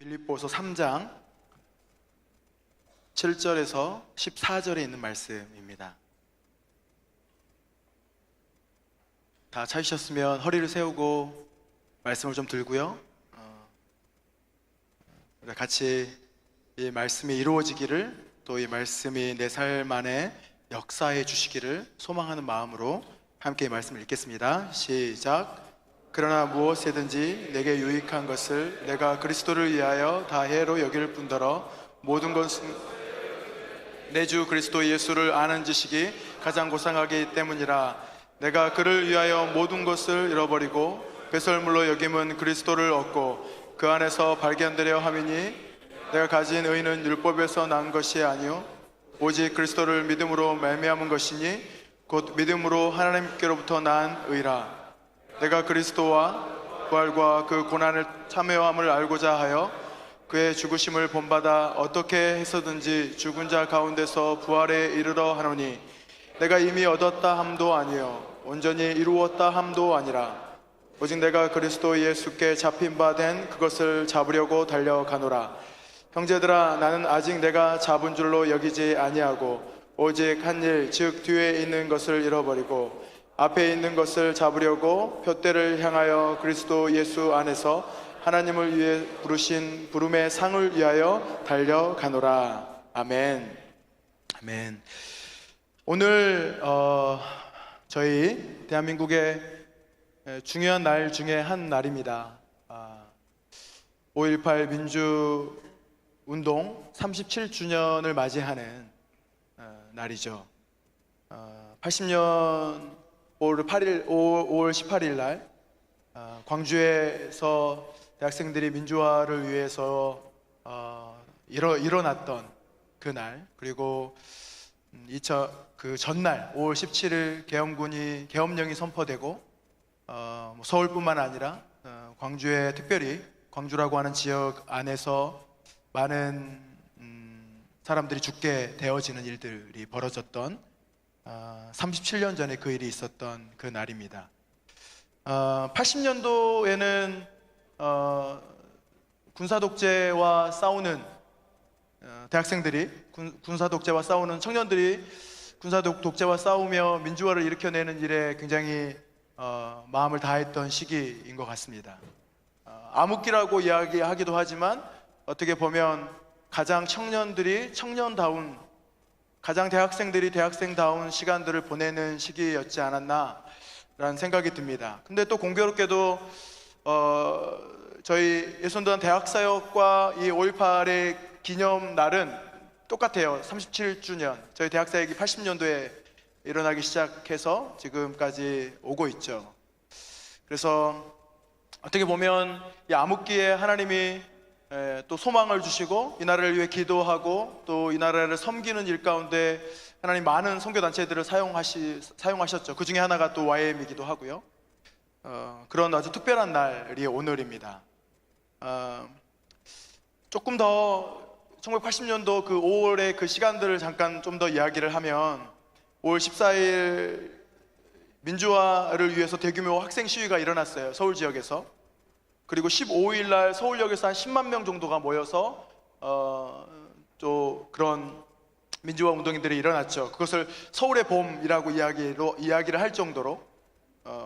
빌립보서 3장 7절에서 14절에 있는 말씀입니다. 다 찾으셨으면 허리를 세우고 말씀을 좀 들고요. 우리 같이 이 말씀이 이루어지기를, 또 이 말씀이 내 삶 안에 역사해 주시기를 소망하는 마음으로 함께 이 말씀을 읽겠습니다. 시작. 그러나 무엇이든지 내게 유익한 것을 내가 그리스도를 위하여 다 해로 여길 뿐더러 모든 것은 내 주 그리스도 예수를 아는 지식이 가장 고상하기 때문이라. 내가 그를 위하여 모든 것을 잃어버리고 배설물로 여김은 그리스도를 얻고 그 안에서 발견되려 함이니, 내가 가진 의는 율법에서 난 것이 아니요 오직 그리스도를 믿음으로 말미암은 것이니 곧 믿음으로 하나님께로부터 난 의라. 내가 그리스도와 부활과 그 고난을 참여함을 알고자 하여 그의 죽으심을 본받아 어떻게 해서든지 죽은 자 가운데서 부활에 이르러 하노니, 내가 이미 얻었다 함도 아니요 온전히 이루었다 함도 아니라 오직 내가 그리스도 예수께 잡힌 바 된 그것을 잡으려고 달려가노라. 형제들아, 나는 아직 내가 잡은 줄로 여기지 아니하고 오직 한 일, 즉 뒤에 있는 것을 잃어버리고 앞에 있는 것을 잡으려고 푯대를 향하여 그리스도 예수 안에서 하나님을 위해 부르신 부름의 상을 위하여 달려가노라. 아멘. 아멘. 오늘 저희 대한민국의 중요한 날 중에 한 날입니다. 5.18 민주운동 37주년을 맞이하는 날이죠. 80년 5월 18일 날 광주에서 대학생들이 민주화를 위해서 일어났던 그날, 그리고 그 전날 5월 17일 계엄령이 선포되고 서울뿐만 아니라 광주에, 특별히 광주라고 하는 지역 안에서 많은 사람들이 죽게 되어지는 일들이 벌어졌던 37년 전에 그 일이 있었던 그 날입니다. 80년도에는 군사독재와 싸우는 대학생들이, 군사독재와 싸우는 청년들이 군사독재와 싸우며 민주화를 일으켜내는 일에 굉장히 마음을 다했던 시기인 것 같습니다. 암흑기라고 이야기하기도 하지만 어떻게 보면 가장 가장 대학생들이 대학생다운 시간들을 보내는 시기였지 않았나 라는 생각이 듭니다. 근데 또 공교롭게도 저희 예선도단 대학사역과 이 5.18의 기념날은 똑같아요. 37주년. 저희 대학사역이 80년도에 일어나기 시작해서 지금까지 오고 있죠. 그래서 어떻게 보면 이 암흑기에 하나님이 또 소망을 주시고 이 나라를 위해 기도하고 또 이 나라를 섬기는 일 가운데 하나님 많은 선교단체들을 사용하셨죠. 그 중에 하나가 또 YM이기도 하고요. 그런 아주 특별한 날이 오늘입니다. 조금 더 1980년도 그 5월의 그 시간들을 잠깐 좀 더 이야기를 하면, 5월 14일 민주화를 위해서 대규모 학생 시위가 일어났어요. 서울 지역에서. 그리고 15일 날 서울역에서 한 10만 명 정도가 모여서 또 그런 민주화 운동들이 일어났죠. 그것을 서울의 봄이라고 이야기를 할 정도로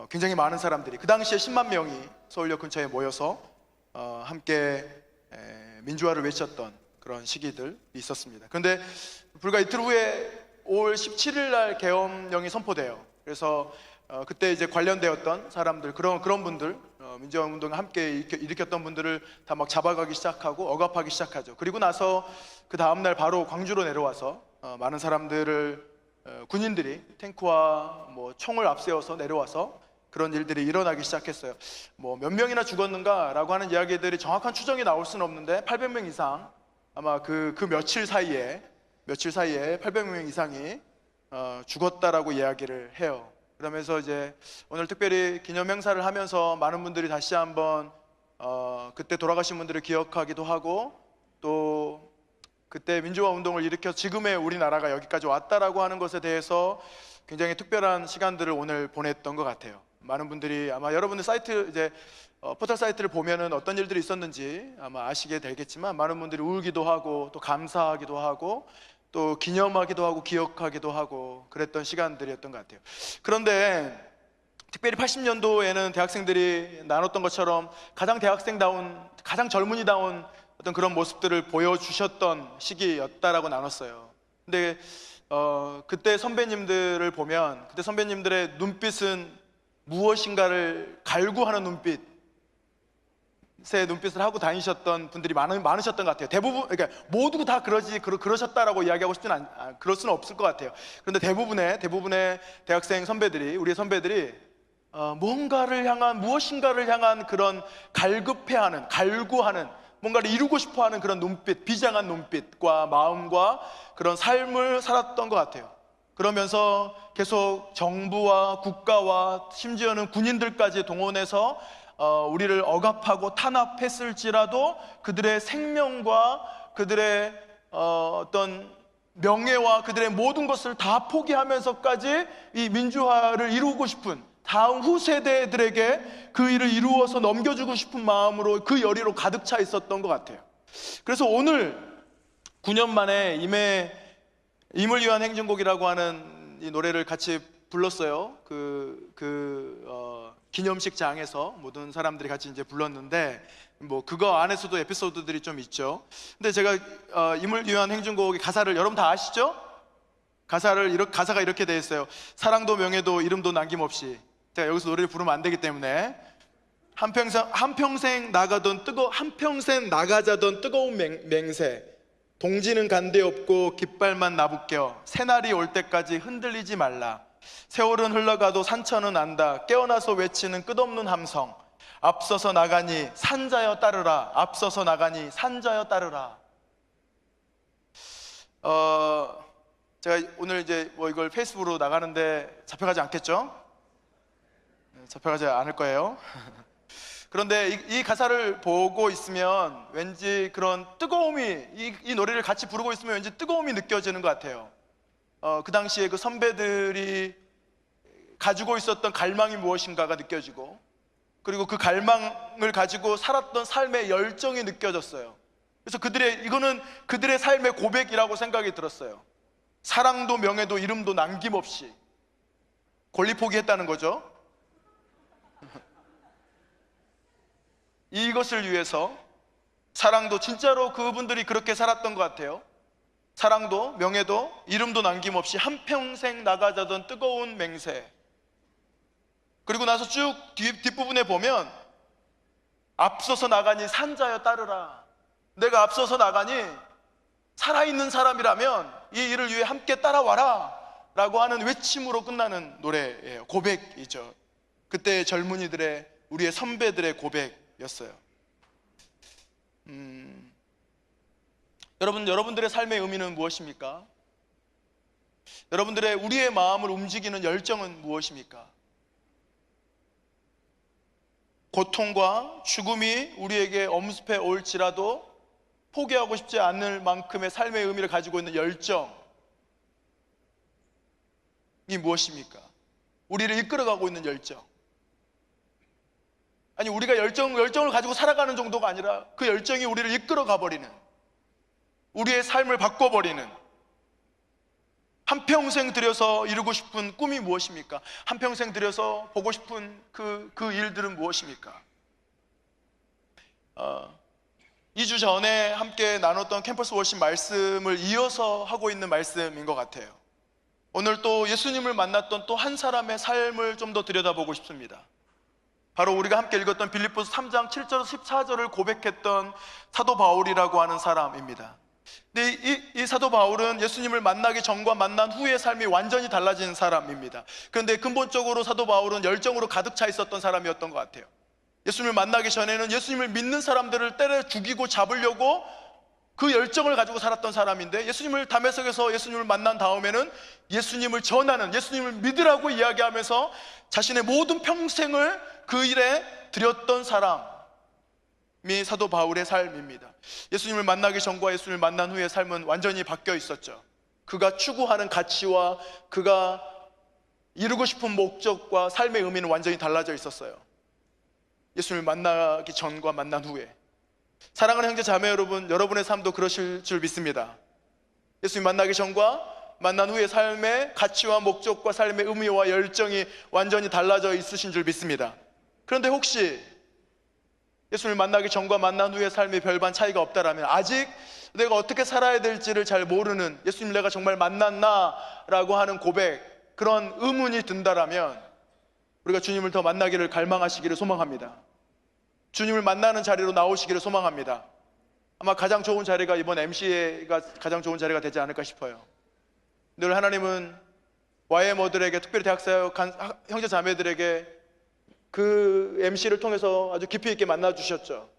굉장히 많은 사람들이, 그 당시에 10만 명이 서울역 근처에 모여서 함께 민주화를 외쳤던 그런 시기들이 있었습니다. 그런데 불과 이틀 후에 5월 17일 날 계엄령이 선포돼요. 그래서 그때 이제 관련되었던 사람들, 그런 분들, 민주화 운동에 함께 일으켰던 분들을 다 막 잡아가기 시작하고 억압하기 시작하죠. 그리고 나서 그 다음날 바로 광주로 내려와서 많은 사람들을, 군인들이 탱크와 총을 앞세워서 내려와서 그런 일들이 일어나기 시작했어요. 몇 명이나 죽었는가라고 하는 이야기들이 정확한 추정이 나올 수는 없는데 800명 이상, 아마 그 며칠 사이에 800명 이상이 죽었다라고 이야기를 해요. 그러면서 이제 오늘 특별히 기념 행사를 하면서 많은 분들이 다시 한번 그때 돌아가신 분들을 기억하기도 하고, 또 그때 민주화 운동을 일으켜 지금의 우리나라가 여기까지 왔다라고 하는 것에 대해서 굉장히 특별한 시간들을 오늘 보냈던 것 같아요. 많은 분들이 아마 여러분들 사이트 이제 포털 사이트를 보면은 어떤 일들이 있었는지 아마 아시게 되겠지만, 많은 분들이 울기도 하고 또 감사하기도 하고 또 기념하기도 하고 기억하기도 하고 그랬던 시간들이었던 것 같아요. 그런데 특별히 80년도에는 대학생들이 나눴던 것처럼 가장 대학생다운, 가장 젊은이다운 어떤 그런 모습들을 보여주셨던 시기였다라고 나눴어요. 근데 그때 선배님들을 보면 그때 선배님들의 눈빛은 무엇인가를 갈구하는 눈빛, 새 눈빛을 하고 다니셨던 분들이 많으셨던 것 같아요. 대부분, 그러니까 모두 다 그러셨다라고 이야기하고 싶지는 그럴 수는 없을 것 같아요. 그런데 대부분의 대학생 선배들이, 우리의 선배들이 뭔가를 향한, 무엇인가를 향한 그런 갈급해하는, 갈구하는, 뭔가를 이루고 싶어하는 그런 눈빛, 비장한 눈빛과 마음과 그런 삶을 살았던 것 같아요. 그러면서 계속 정부와 국가와 심지어는 군인들까지 동원해서 우리를 억압하고 탄압했을지라도 그들의 생명과 그들의 어떤 명예와 그들의 모든 것을 다 포기하면서까지 이 민주화를 이루고 싶은, 다음 후세대들에게 그 일을 이루어서 넘겨주고 싶은 마음으로, 그 열의로 가득 차 있었던 것 같아요. 그래서 오늘 9년 만에 임을 위한 행진곡이라고 하는 이 노래를 같이 불렀어요. 기념식장에서 모든 사람들이 같이 이제 불렀는데, 뭐 그거 안에서도 에피소드들이 좀 있죠. 근데 제가 임을 위한 행진곡의 가사를 여러분 다 아시죠? 가사가 이렇게 되어 있어요. 사랑도 명예도 이름도 남김없이. 제가 여기서 노래를 부르면 안 되기 때문에 한평생 나가자던 뜨거운 맹세, 동지는 간대 없고 깃발만 나부껴 새날이 올 때까지 흔들리지 말라. 세월은 흘러가도 산천은 안다. 깨어나서 외치는 끝없는 함성. 앞서서 나가니 산자여 따르라. 앞서서 나가니 산자여 따르라. 제가 오늘 이제 뭐 이걸 페이스북으로 나가는데 잡혀가지 않겠죠? 잡혀가지 않을 거예요. 그런데 이 가사를 보고 있으면 왠지 그런 뜨거움이, 이 노래를 같이 부르고 있으면 왠지 뜨거움이 느껴지는 것 같아요. 그 당시에 그 선배들이 가지고 있었던 갈망이 무엇인가가 느껴지고, 그리고 그 갈망을 가지고 살았던 삶의 열정이 느껴졌어요. 그래서 이거는 그들의 삶의 고백이라고 생각이 들었어요. 사랑도 명예도 이름도 남김없이 권리 포기했다는 거죠. 이것을 위해서, 사랑도 진짜로 그분들이 그렇게 살았던 것 같아요. 사랑도 명예도 이름도 남김없이 한평생 나가자던 뜨거운 맹세. 그리고 나서 쭉 뒷부분에 보면 앞서서 나가니 산자여 따르라. 내가 앞서서 나가니 살아있는 사람이라면 이 일을 위해 함께 따라와라 라고 하는 외침으로 끝나는 노래예요. 고백이죠. 그때 젊은이들의, 우리의 선배들의 고백이었어요. 여러분들의 삶의 의미는 무엇입니까? 우리의 마음을 움직이는 열정은 무엇입니까? 고통과 죽음이 우리에게 엄습해 올지라도 포기하고 싶지 않을 만큼의 삶의 의미를 가지고 있는 열정이 무엇입니까? 우리를 이끌어가고 있는 열정. 아니, 우리가 열정을 가지고 살아가는 정도가 아니라 그 열정이 우리를 이끌어가 버리는, 우리의 삶을 바꿔버리는, 한평생 들여서 이루고 싶은 꿈이 무엇입니까? 한평생 들여서 보고 싶은 그 일들은 무엇입니까? 2주 전에 함께 나눴던 캠퍼스 워십 말씀을 이어서 하고 있는 말씀인 것 같아요. 오늘 또 예수님을 만났던 또 한 사람의 삶을 좀 더 들여다보고 싶습니다. 바로 우리가 함께 읽었던 빌립보서 3장 7절에서 14절을 고백했던 사도 바울이라고 하는 사람입니다. 근데 이 사도 바울은 예수님을 만나기 전과 만난 후의 삶이 완전히 달라진 사람입니다. 그런데 근본적으로 사도 바울은 열정으로 가득 차 있었던 사람이었던 것 같아요. 예수님을 만나기 전에는 예수님을 믿는 사람들을 때려 죽이고 잡으려고 그 열정을 가지고 살았던 사람인데, 예수님을 담에색에서 예수님을 만난 다음에는 예수님을 전하는, 예수님을 믿으라고 이야기하면서 자신의 모든 평생을 그 일에 드렸던 사람이 사도 바울의 삶입니다. 예수님을 만나기 전과 예수님을 만난 후의 삶은 완전히 바뀌어 있었죠. 그가 추구하는 가치와 그가 이루고 싶은 목적과 삶의 의미는 완전히 달라져 있었어요. 예수님을 만나기 전과 만난 후에. 사랑하는 형제 자매 여러분, 여러분의 삶도 그러실 줄 믿습니다. 예수님 만나기 전과 만난 후에 삶의 가치와 목적과 삶의 의미와 열정이 완전히 달라져 있으신 줄 믿습니다. 그런데 혹시 예수님을 만나기 전과 만난 후에 삶이 별반 차이가 없다라면, 아직 내가 어떻게 살아야 될지를 잘 모르는, 예수님 내가 정말 만났나? 라고 하는 고백, 그런 의문이 든다라면 우리가 주님을 더 만나기를 갈망하시기를 소망합니다. 주님을 만나는 자리로 나오시기를 소망합니다. 아마 가장 좋은 자리가 이번 MC가 가장 좋은 자리가 되지 않을까 싶어요. 늘 하나님은 YMO들에게, 특별히 대학생 형제 자매들에게 그 MC를 통해서 아주 깊이 있게 만나주셨죠.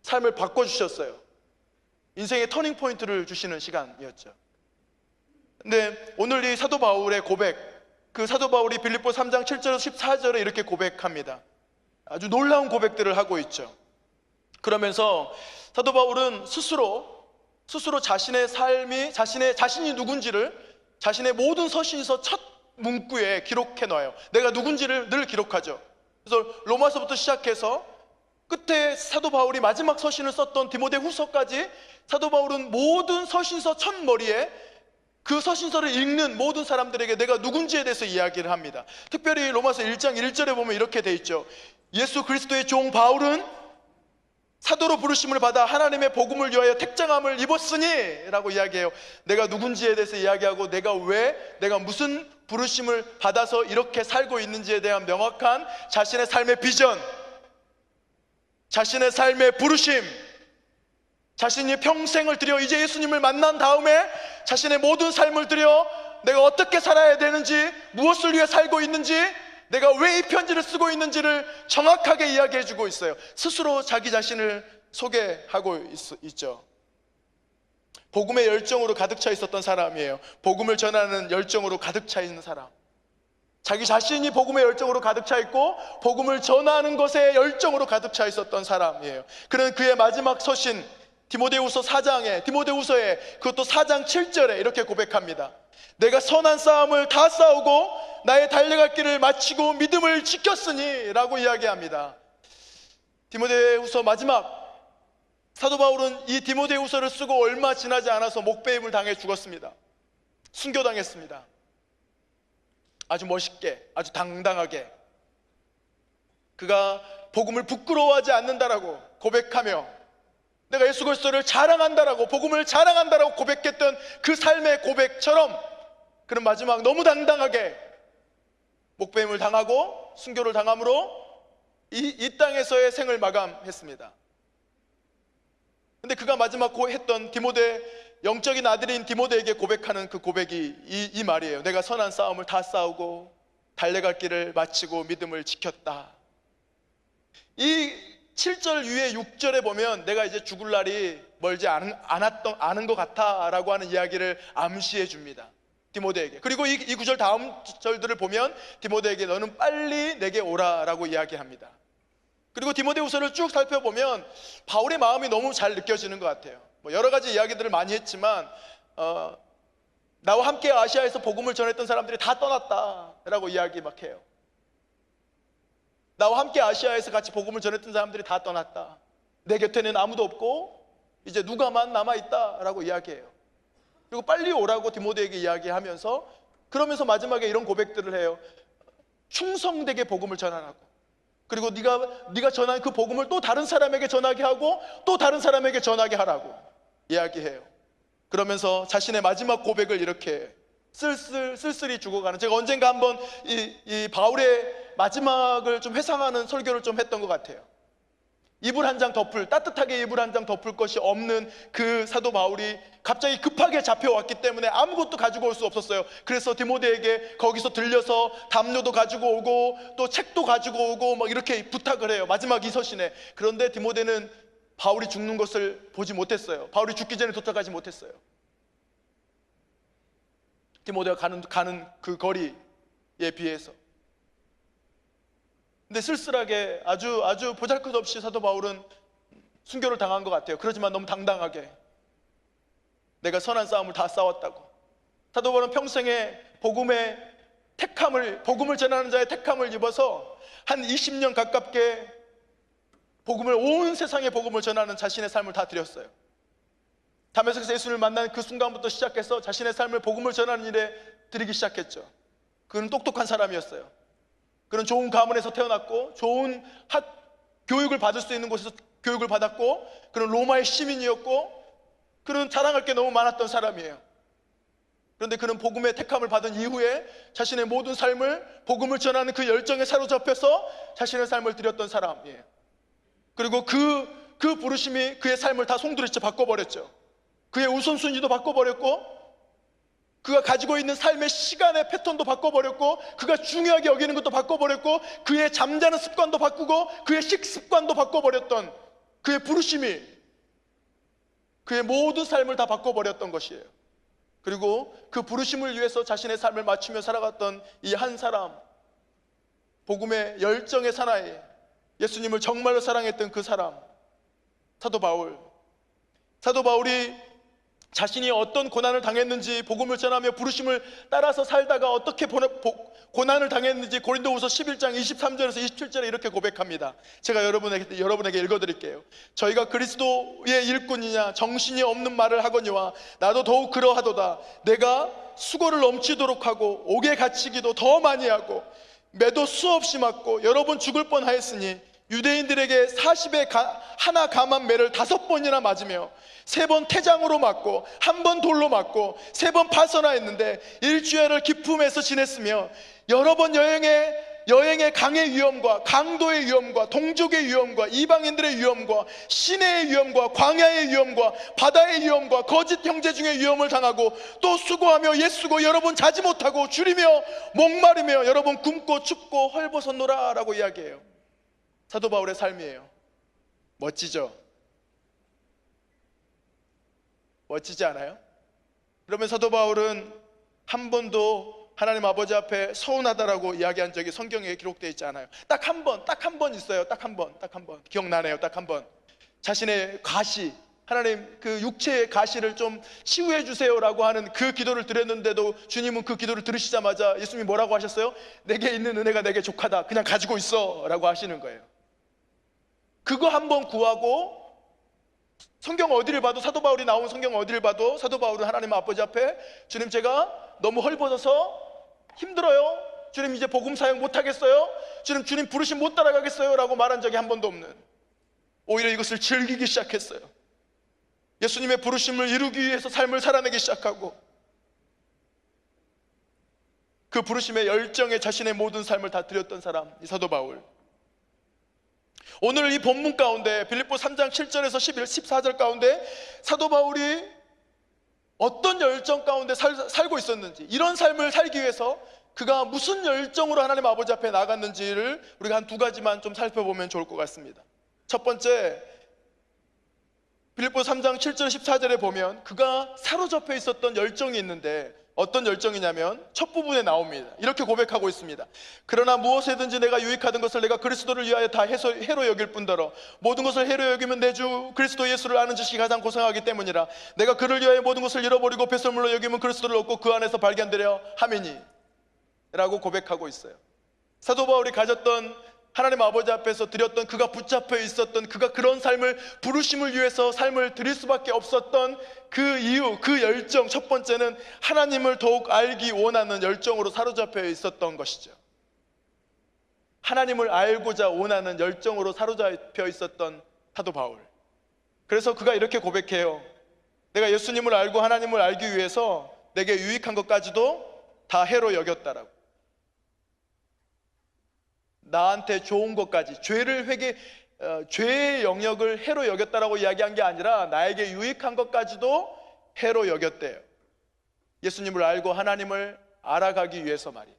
삶을 바꿔주셨어요. 인생의 터닝 포인트를 주시는 시간이었죠. 근데 오늘 이 사도 바울의 고백, 그 사도 바울이 빌립보 3장 7절에서 14절에 이렇게 고백합니다. 아주 놀라운 고백들을 하고 있죠. 그러면서 사도 바울은 스스로 자신의 삶이, 자신이 누군지를 자신의 모든 서신서 첫 문구에 기록해 놔요. 내가 누군지를 늘 기록하죠. 그래서 로마서부터 시작해서 끝에 사도 바울이 마지막 서신을 썼던 디모데 후서까지 사도 바울은 모든 서신서 첫 머리에 그 서신서를 읽는 모든 사람들에게 내가 누군지에 대해서 이야기를 합니다. 특별히 로마서 1장 1절에 보면 이렇게 돼 있죠. 예수 그리스도의 종 바울은 사도로 부르심을 받아 하나님의 복음을 위하여 택정함을 입었으니 라고 이야기해요. 내가 누군지에 대해서 이야기하고 내가 무슨 부르심을 받아서 이렇게 살고 있는지에 대한 명확한 자신의 삶의 비전, 자신의 삶의 부르심, 자신이 평생을 들여 이제 예수님을 만난 다음에 자신의 모든 삶을 들여 내가 어떻게 살아야 되는지, 무엇을 위해 살고 있는지, 내가 왜 이 편지를 쓰고 있는지를 정확하게 이야기해주고 있어요. 스스로 자기 자신을 소개하고 있죠. 복음의 열정으로 가득 차 있었던 사람이에요. 복음을 전하는 열정으로 가득 차 있는 사람. 자기 자신이 복음의 열정으로 가득 차 있고 복음을 전하는 것에 열정으로 가득 차 있었던 사람이에요. 그는 그의 마지막 서신 디모데후서 4장에, 디모데후서에, 그것도 4장 7절에 이렇게 고백합니다. 내가 선한 싸움을 다 싸우고 나의 달려갈 길을 마치고 믿음을 지켰으니 라고 이야기합니다. 디모데후서 마지막, 사도 바울은 이 디모데후서를 쓰고 얼마 지나지 않아서 목배임을 당해 죽었습니다. 순교당했습니다. 아주 멋있게, 아주 당당하게 그가 복음을 부끄러워하지 않는다라고 고백하며 내가 예수 그리스도를 자랑한다라고, 복음을 자랑한다라고 고백했던 그 삶의 고백처럼 그는 마지막 너무 당당하게 목배임을 당하고 순교를 당함으로 이 땅에서의 생을 마감했습니다. 근데 그가 마지막 했던 영적인 아들인 디모데에게 고백하는 그 고백이 이 말이에요. 내가 선한 싸움을 다 싸우고 달려갈 길을 마치고 믿음을 지켰다. 이 7절 위에 6절에 보면 내가 이제 죽을 날이 멀지 않은 것 같아 라고 하는 이야기를 암시해 줍니다. 디모데에게. 그리고 이 구절 다음 절들을 보면 디모데에게 너는 빨리 내게 오라 라고 이야기합니다. 그리고 디모데후서를 쭉 살펴보면 바울의 마음이 너무 잘 느껴지는 것 같아요. 여러 가지 이야기들을 많이 했지만 나와 함께 아시아에서 복음을 전했던 사람들이 다 떠났다 라고 이야기 막 해요. 나와 함께 아시아에서 같이 복음을 전했던 사람들이 다 떠났다. 내 곁에는 아무도 없고 이제 누가만 남아있다 라고 이야기해요. 그리고 빨리 오라고 디모데에게 이야기하면서, 그러면서 마지막에 이런 고백들을 해요. 충성되게 복음을 전하라고. 그리고 네가 전한 그 복음을 또 다른 사람에게 전하게 하고 또 다른 사람에게 전하게 하라고 이야기해요. 그러면서 자신의 마지막 고백을 이렇게 쓸쓸히 죽어가는, 제가 언젠가 한번 이 바울의 마지막을 좀 회상하는 설교를 좀 했던 것 같아요. 따뜻하게 이불 한 장 덮을 것이 없는 그 사도 바울이 갑자기 급하게 잡혀왔기 때문에 아무것도 가지고 올 수 없었어요. 그래서 디모데에게 거기서 들려서 담요도 가지고 오고 또 책도 가지고 오고 막 이렇게 부탁을 해요. 마지막 이 서신에. 그런데 디모데는 바울이 죽는 것을 보지 못했어요. 바울이 죽기 전에 도착하지 못했어요. 디모데가 가는 그 거리에 비해서. 근데 쓸쓸하게 아주 보잘것없이 사도 바울은 순교를 당한 것 같아요. 그렇지만 너무 당당하게 내가 선한 싸움을 다 싸웠다고. 사도 바울은 평생에 복음의 택함을, 복음을 전하는 자의 택함을 입어서 한 20년 가깝게 복음을, 온 세상에 복음을 전하는 자신의 삶을 다 드렸어요. 다메섹에서 예수님을 만난 그 순간부터 시작해서 자신의 삶을 복음을 전하는 일에 드리기 시작했죠. 그는 똑똑한 사람이었어요. 그는 좋은 가문에서 태어났고 좋은 교육을 받을 수 있는 곳에서 교육을 받았고, 그는 로마의 시민이었고, 그는 자랑할 게 너무 많았던 사람이에요. 그런데 그는 복음의 택함을 받은 이후에 자신의 모든 삶을 복음을 전하는 그 열정에 사로잡혀서 자신의 삶을 드렸던 사람이에요. 그리고 그 부르심이 그의 삶을 다 송두리째 바꿔버렸죠. 그의 우선순위도 바꿔버렸고, 그가 가지고 있는 삶의 시간의 패턴도 바꿔버렸고, 그가 중요하게 여기는 것도 바꿔버렸고, 그의 잠자는 습관도 바꾸고, 그의 식습관도 바꿔버렸던 그의 부르심이 그의 모든 삶을 다 바꿔버렸던 것이에요. 그리고 그 부르심을 위해서 자신의 삶을 맞추며 살아갔던 이 한 사람, 복음의 열정의 사나이, 예수님을 정말로 사랑했던 그 사람, 사도 바울. 사도 바울이 자신이 어떤 고난을 당했는지, 복음을 전하며 부르심을 따라서 살다가 어떻게 고난을 당했는지 고린도후서 11장 23절에서 27절에 이렇게 고백합니다. 제가 여러분에게 읽어드릴게요. 저희가 그리스도의 일꾼이냐 정신이 없는 말을 하거니와 나도 더욱 그러하도다. 내가 수고를 넘치도록 하고 옥에 갇히기도 더 많이 하고 매도 수없이 맞고 여러 번 죽을 뻔하였으니 유대인들에게 40에 하나 감한 매를 5번이나 맞으며 3번 태장으로 맞고 1번 돌로 맞고 3번 파선하였는데 일주일을 기품에서 지냈으며 여러 번 여행의 강의 위험과 강도의 위험과 동족의 위험과 이방인들의 위험과 시내의 위험과 광야의 위험과 바다의 위험과 거짓 형제 중의 위험을 당하고 또 수고하며 예수고 여러 번 자지 못하고 줄이며 목마르며 여러 번 굶고 춥고 헐벗었노라 라고 이야기해요. 사도 바울의 삶이에요. 멋지죠? 멋지지 않아요? 그러면 사도 바울은 한 번도 하나님 아버지 앞에 서운하다라고 이야기한 적이 성경에 기록되어 있지 않아요. 딱 한 번 있어요. 딱 한 번 기억나네요. 딱 한 번 자신의 가시, 하나님 그 육체의 가시를 좀 치유해 주세요라고 하는 그 기도를 드렸는데도 주님은 그 기도를 들으시자마자 예수님이 뭐라고 하셨어요? 내게 있는 은혜가 내게 족하다. 그냥 가지고 있어 라고 하시는 거예요. 그거 한 번 구하고, 성경 어디를 봐도, 사도 바울이 나온 성경 어디를 봐도 사도 바울은 하나님 아버지 앞에 주님 제가 너무 헐벗어서 힘들어요. 주님 이제 복음 사역 못하겠어요. 주님 부르심 못 따라가겠어요 라고 말한 적이 한 번도 없는, 오히려 이것을 즐기기 시작했어요. 예수님의 부르심을 이루기 위해서 삶을 살아내기 시작하고, 그 부르심의 열정에 자신의 모든 삶을 다 드렸던 사람, 이 사도 바울. 오늘 이 본문 가운데 빌립보 3장 7절에서 11, 14절 가운데 사도 바울이 어떤 열정 가운데 살고 있었는지, 이런 삶을 살기 위해서 그가 무슨 열정으로 하나님 아버지 앞에 나갔는지를 우리가 한 2가지만 좀 살펴보면 좋을 것 같습니다. 첫 번째, 빌립보 3장 7절 14절에 보면 그가 사로잡혀 있었던 열정이 있는데, 어떤 열정이냐면 첫 부분에 나옵니다. 이렇게 고백하고 있습니다. 그러나 무엇에든지 내가 유익하던 것을 내가 그리스도를 위하여 다 해로 여길 뿐더러 모든 것을 해로 여기면 내 주 그리스도 예수를 아는 지식이 가장 고상하기 때문이라. 내가 그를 위하여 모든 것을 잃어버리고 배설물로 여기면 그리스도를 얻고 그 안에서 발견되려 함이니 라고 고백하고 있어요. 사도 바울이 가졌던, 하나님 아버지 앞에서 드렸던, 그가 붙잡혀 있었던, 그가 그런 삶을, 부르심을 위해서 삶을 드릴 수밖에 없었던 그 이유, 그 열정, 첫 번째는 하나님을 더욱 알기 원하는 열정으로 사로잡혀 있었던 것이죠. 하나님을 알고자 원하는 열정으로 사로잡혀 있었던 사도 바울. 그래서 그가 이렇게 고백해요. 내가 예수님을 알고 하나님을 알기 위해서 내게 유익한 것까지도 다 해로 여겼다라고. 나한테 좋은 것까지, 죄의 영역을 해로 여겼다라고 이야기한 게 아니라 나에게 유익한 것까지도 해로 여겼대요. 예수님을 알고 하나님을 알아가기 위해서 말이에요.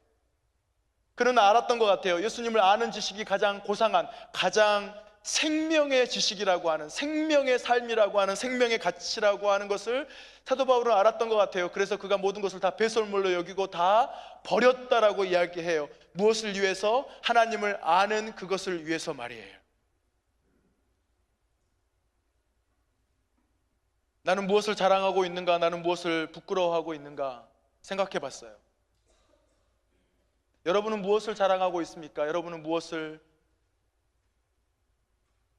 그는 알았던 것 같아요. 예수님을 아는 지식이 가장 고상한, 가장 생명의 지식이라고 하는, 생명의 삶이라고 하는, 생명의 가치라고 하는 것을 사도 바울은 알았던 것 같아요. 그래서 그가 모든 것을 다 배설물로 여기고 다 버렸다라고 이야기해요. 무엇을 위해서? 하나님을 아는 그것을 위해서 말이에요. 나는 무엇을 자랑하고 있는가? 나는 무엇을 부끄러워하고 있는가? 생각해 봤어요. 여러분은 무엇을 자랑하고 있습니까? 여러분은 무엇을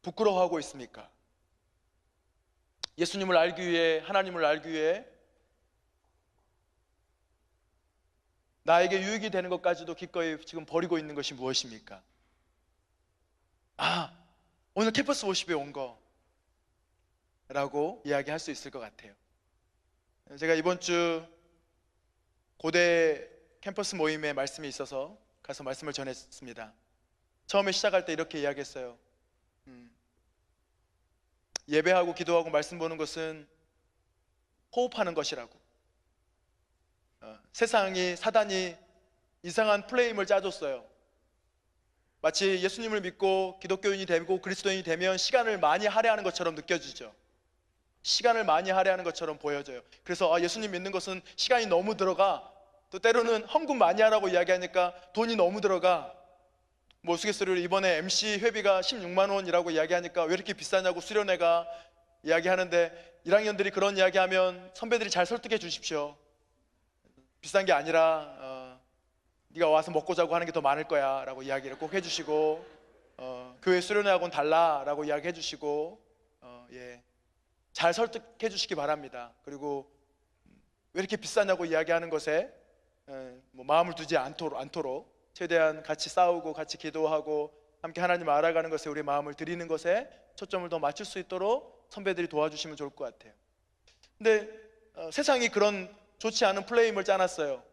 부끄러워하고 있습니까? 예수님을 알기 위해, 하나님을 알기 위해 나에게 유익이 되는 것까지도 기꺼이 지금 버리고 있는 것이 무엇입니까? 오늘 캠퍼스 워십에 온 거라고 이야기할 수 있을 것 같아요. 제가 이번 주 고대 캠퍼스 모임에 말씀이 있어서 가서 말씀을 전했습니다. 처음에 시작할 때 이렇게 이야기했어요. 예배하고 기도하고 말씀 보는 것은 호흡하는 것이라고. 세상이, 사단이 이상한 플레임을 짜줬어요. 마치 예수님을 믿고 기독교인이 되고 그리스도인이 되면 시간을 많이 할애하는 것처럼 느껴지죠. 시간을 많이 할애하는 것처럼 보여져요. 그래서 예수님 믿는 것은 시간이 너무 들어가, 또 때로는 헌금 많이 하라고 이야기하니까 돈이 너무 들어가. 뭐 우스갯소리로 이번에 MC 회비가 16만 원이라고 이야기하니까 왜 이렇게 비싸냐고 수련회가 이야기하는데, 1학년들이 그런 이야기하면 선배들이 잘 설득해 주십시오. 비싼 게 아니라 네가 와서 먹고 자고 하는 게 더 많을 거야 라고 이야기를 꼭 해주시고, 교회 수련회하고는 달라 라고 이야기해 주시고, 잘 설득해 주시기 바랍니다. 그리고 왜 이렇게 비싸냐고 이야기하는 것에 마음을 두지 않도록 최대한 같이 싸우고 같이 기도하고 함께 하나님을 알아가는 것에 우리 마음을 드리는 것에 초점을 더 맞출 수 있도록 선배들이 도와주시면 좋을 것 같아요. 근데 세상이 그런 좋지 않은 플레임을 짜놨어요.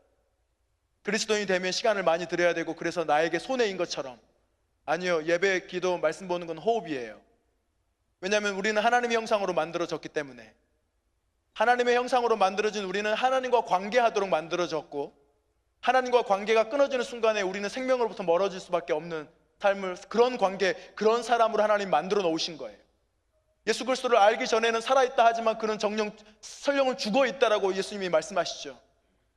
그리스도인이 되면 시간을 많이 들여야 되고 그래서 나에게 손해인 것처럼. 아니요, 예배, 기도, 말씀 보는 건 호흡이에요. 왜냐하면 우리는 하나님의 형상으로 만들어졌기 때문에. 하나님의 형상으로 만들어진 우리는 하나님과 관계하도록 만들어졌고, 하나님과 관계가 끊어지는 순간에 우리는 생명으로부터 멀어질 수밖에 없는 삶을, 그런 관계, 그런 사람으로 하나님 만들어 놓으신 거예요. 예수 그리스도를 알기 전에는 살아있다 하지만 그는 설령은 죽어있다라고 예수님이 말씀하시죠.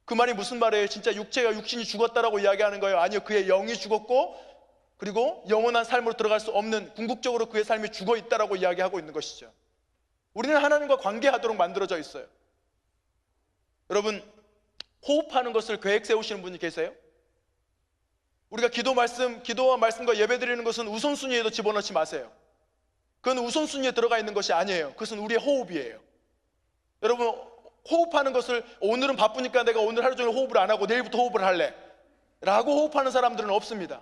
그 말이 무슨 말이에요? 진짜 육신이 죽었다라고 이야기하는 거예요? 아니요, 그의 영이 죽었고 그리고 영원한 삶으로 들어갈 수 없는, 궁극적으로 그의 삶이 죽어있다라고 이야기하고 있는 것이죠. 우리는 하나님과 관계하도록 만들어져 있어요. 여러분, 호흡하는 것을 계획 세우시는 분이 계세요? 우리가 기도와 말씀과 예배 드리는 것은 우선순위에도 집어넣지 마세요. 그건 우선순위에 들어가 있는 것이 아니에요. 그것은 우리의 호흡이에요. 여러분, 호흡하는 것을 오늘은 바쁘니까 내가 오늘 하루 종일 호흡을 안 하고 내일부터 호흡을 할래 라고 호흡하는 사람들은 없습니다.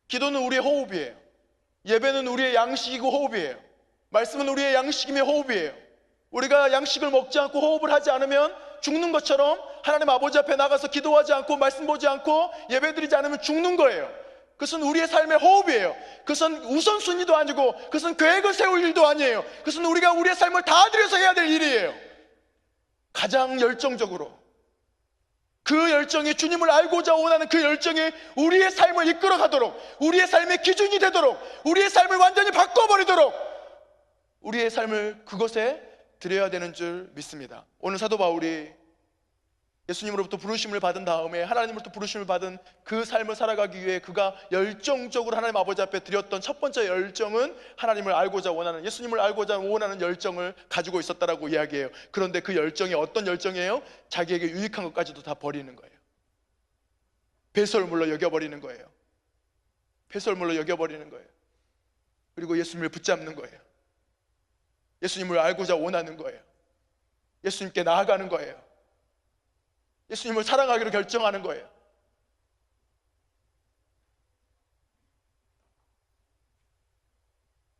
기도는 우리의 호흡이에요. 예배는 우리의 양식이고 호흡이에요. 말씀은 우리의 양식이며 호흡이에요. 우리가 양식을 먹지 않고 호흡을 하지 않으면 죽는 것처럼 하나님 아버지 앞에 나가서 기도하지 않고 말씀 보지 않고 예배 드리지 않으면 죽는 거예요. 그것은 우리의 삶의 호흡이에요. 그것은 우선순위도 아니고 그것은 계획을 세울 일도 아니에요. 그것은 우리가 우리의 삶을 다 들여서 해야 될 일이에요. 가장 열정적으로, 그 열정이, 주님을 알고자 원하는 그 열정이 우리의 삶을 이끌어 가도록, 우리의 삶의 기준이 되도록, 우리의 삶을 완전히 바꿔버리도록 우리의 삶을 그것에 드려야 되는 줄 믿습니다. 오늘 사도 바울이 예수님으로부터 부르심을 받은 다음에 하나님으로부터 부르심을 받은 그 삶을 살아가기 위해 그가 열정적으로 하나님 아버지 앞에 드렸던 첫 번째 열정은 하나님을 알고자 원하는, 예수님을 알고자 원하는 열정을 가지고 있었다라고 이야기해요. 그런데 그 열정이 어떤 열정이에요? 자기에게 유익한 것까지도 다 버리는 거예요. 배설물로 여겨버리는 거예요. 배설물로 여겨버리는 거예요. 그리고 예수님을 붙잡는 거예요. 예수님을 알고자 원하는 거예요. 예수님께 나아가는 거예요. 예수님을 사랑하기로 결정하는 거예요.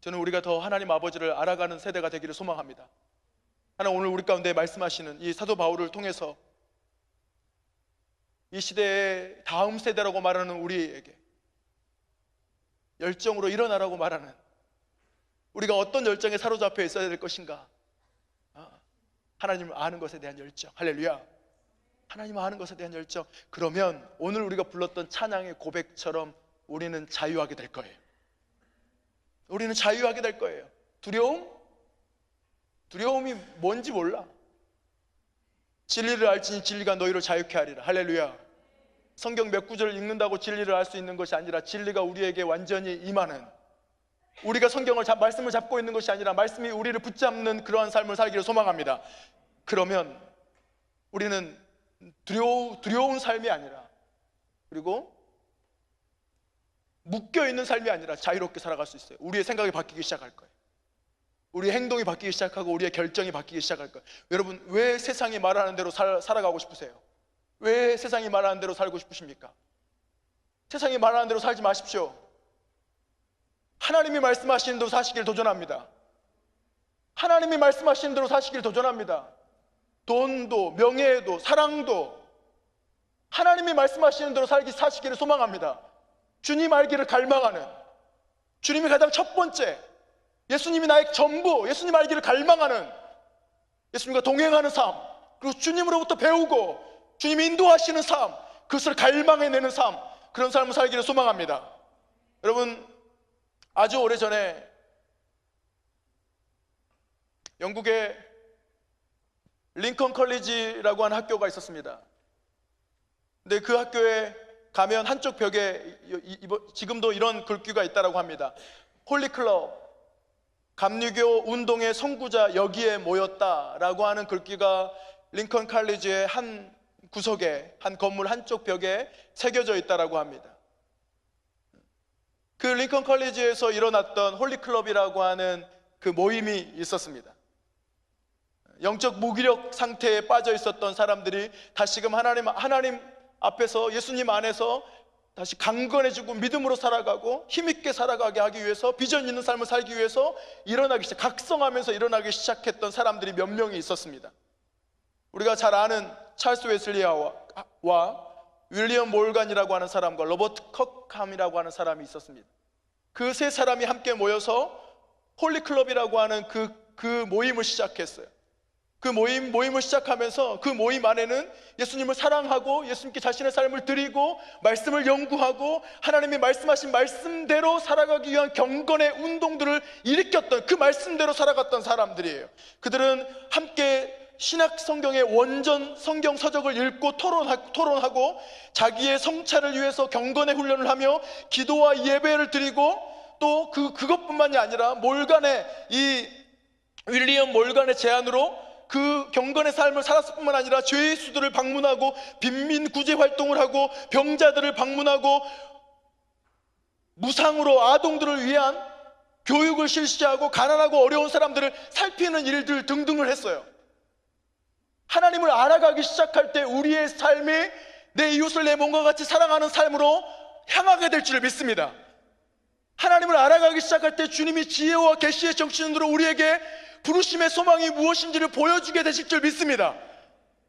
저는 우리가 더 하나님 아버지를 알아가는 세대가 되기를 소망합니다. 하나님 오늘 우리 가운데 말씀하시는 이 사도 바울을 통해서 이 시대의 다음 세대라고 말하는 우리에게 열정으로 일어나라고 말하는, 우리가 어떤 열정에 사로잡혀 있어야 될 것인가? 하나님을 아는 것에 대한 열정. 할렐루야. 하나님을 아는 것에 대한 열정. 그러면 오늘 우리가 불렀던 찬양의 고백처럼 우리는 자유하게 될 거예요. 우리는 자유하게 될 거예요. 두려움이 뭔지 몰라. 진리를 알지니 진리가 너희를 자유케 하리라. 할렐루야. 성경 몇 구절을 읽는다고 진리를 알 수 있는 것이 아니라 진리가 우리에게 완전히 임하는, 우리가 말씀을 잡고 있는 것이 아니라 말씀이 우리를 붙잡는 그러한 삶을 살기를 소망합니다. 그러면 우리는 두려운 삶이 아니라, 그리고 묶여있는 삶이 아니라 자유롭게 살아갈 수 있어요. 우리의 생각이 바뀌기 시작할 거예요. 우리의 행동이 바뀌기 시작하고 우리의 결정이 바뀌기 시작할 거예요. 여러분, 왜 세상이 말하는 대로 살아가고 싶으세요? 왜 세상이 말하는 대로 살고 싶으십니까? 세상이 말하는 대로 살지 마십시오. 하나님이 말씀하시는 대로 사시길 도전합니다. 하나님이 말씀하시는 대로 사시길 도전합니다. 돈도 명예도 사랑도 하나님이 말씀하시는 대로 사시기를 소망합니다. 주님 알기를 갈망하는, 주님이 가장 첫 번째, 예수님이 나의 전부, 예수님 알기를 갈망하는, 예수님과 동행하는 삶, 그리고 주님으로부터 배우고 주님이 인도하시는 삶, 그것을 갈망해내는 삶, 그런 삶을 살기를 소망합니다. 여러분, 아주 오래전에 영국의 링컨 컬리지라고 하는 학교가 있었습니다. 근데 그 학교에 가면 한쪽 벽에 지금도 이런 글귀가 있다고 합니다. 홀리클럽, 감리교 운동의 선구자 여기에 모였다라고 하는 글귀가 링컨 컬리지의 한 구석에, 한 건물 한쪽 벽에 새겨져 있다고 합니다. 그 링컨 컬리지에서 일어났던 홀리클럽이라고 하는 그 모임이 있었습니다. 영적 무기력 상태에 빠져 있었던 사람들이 다시금 하나님 앞에서, 예수님 안에서 다시 강건해지고 믿음으로 살아가고 힘있게 살아가게 하기 위해서, 비전 있는 삶을 살기 위해서 각성하면서 일어나기 시작했던 사람들이 몇 명이 있었습니다. 우리가 잘 아는 찰스 웨슬리와 윌리엄 몰간이라고 하는 사람과 로버트 컵함이라고 하는 사람이 있었습니다. 그 세 사람이 함께 모여서 홀리클럽이라고 하는 그 모임을 시작했어요. 그 모임을 시작하면서 그 모임 안에는 예수님을 사랑하고 예수님께 자신의 삶을 드리고 말씀을 연구하고 하나님이 말씀하신 말씀대로 살아가기 위한 경건의 운동들을 일으켰던, 그 말씀대로 살아갔던 사람들이에요. 그들은 함께 신약 성경의 원전 성경 서적을 읽고 토론하고 자기의 성찰을 위해서 경건의 훈련을 하며 기도와 예배를 드리고, 또 그것뿐만이 아니라 윌리엄 몰간의 제안으로 그 경건의 삶을 살았을 뿐만 아니라 죄의 수들을 방문하고 빈민 구제 활동을 하고 병자들을 방문하고 무상으로 아동들을 위한 교육을 실시하고 가난하고 어려운 사람들을 살피는 일들 등등을 했어요. 하나님을 알아가기 시작할 때 우리의 삶이 내 이웃을 내 몸과 같이 사랑하는 삶으로 향하게 될 줄 믿습니다. 하나님을 알아가기 시작할 때 주님이 지혜와 계시의 정신으로 우리에게 부르심의 소망이 무엇인지를 보여주게 되실 줄 믿습니다.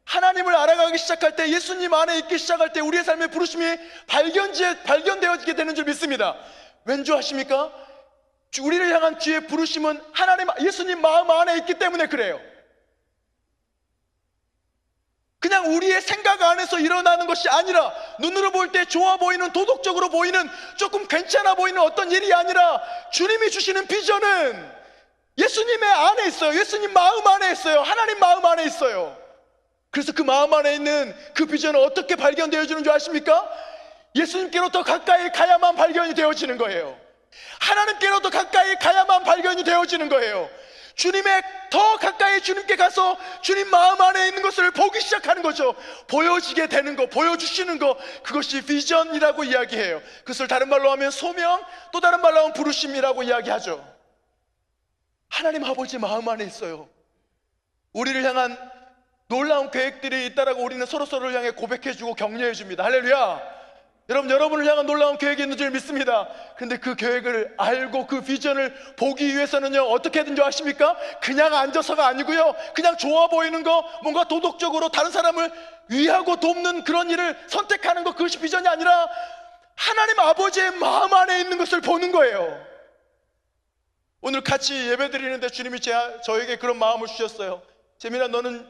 하나님을 알아가기 시작할 때, 예수님 안에 있기 시작할 때 우리의 삶의 부르심이 발견되어지게 되는 줄 믿습니다. 왠지 아십니까? 우리를 향한 주의 부르심은 예수님 마음 안에 있기 때문에 그래요. 그냥 우리의 생각 안에서 일어나는 것이 아니라, 눈으로 볼 때 좋아 보이는, 도덕적으로 보이는, 조금 괜찮아 보이는 어떤 일이 아니라 주님이 주시는 비전은 예수님의 안에 있어요. 예수님 마음 안에 있어요. 하나님 마음 안에 있어요. 그래서 그 마음 안에 있는 그 비전은 어떻게 발견되어지는 줄 아십니까? 예수님께로 더 가까이 가야만 발견이 되어지는 거예요. 하나님께로 더 가까이 가야만 발견이 되어지는 거예요. 더 가까이 주님께 가서 주님 마음 안에 있는 것을 보기 시작하는 거죠. 보여지게 되는 거, 보여주시는 거, 그것이 비전이라고 이야기해요. 그것을 다른 말로 하면 소명, 또 다른 말로 하면 부르심이라고 이야기하죠. 하나님 아버지 마음 안에 있어요. 우리를 향한 놀라운 계획들이 있다라고 우리는 서로서로를 향해 고백해주고 격려해줍니다. 할렐루야. 여러분을 향한 놀라운 계획이 있는 줄 믿습니다. 그런데 그 계획을 알고 그 비전을 보기 위해서는요, 어떻게 해야 되는지 아십니까? 그냥 앉아서가 아니고요, 그냥 좋아 보이는 거, 뭔가 도덕적으로 다른 사람을 위하고 돕는 그런 일을 선택하는 거, 그것이 비전이 아니라 하나님 아버지의 마음 안에 있는 것을 보는 거예요. 오늘 같이 예배 드리는데 주님이 저에게 그런 마음을 주셨어요. 재민아, 너는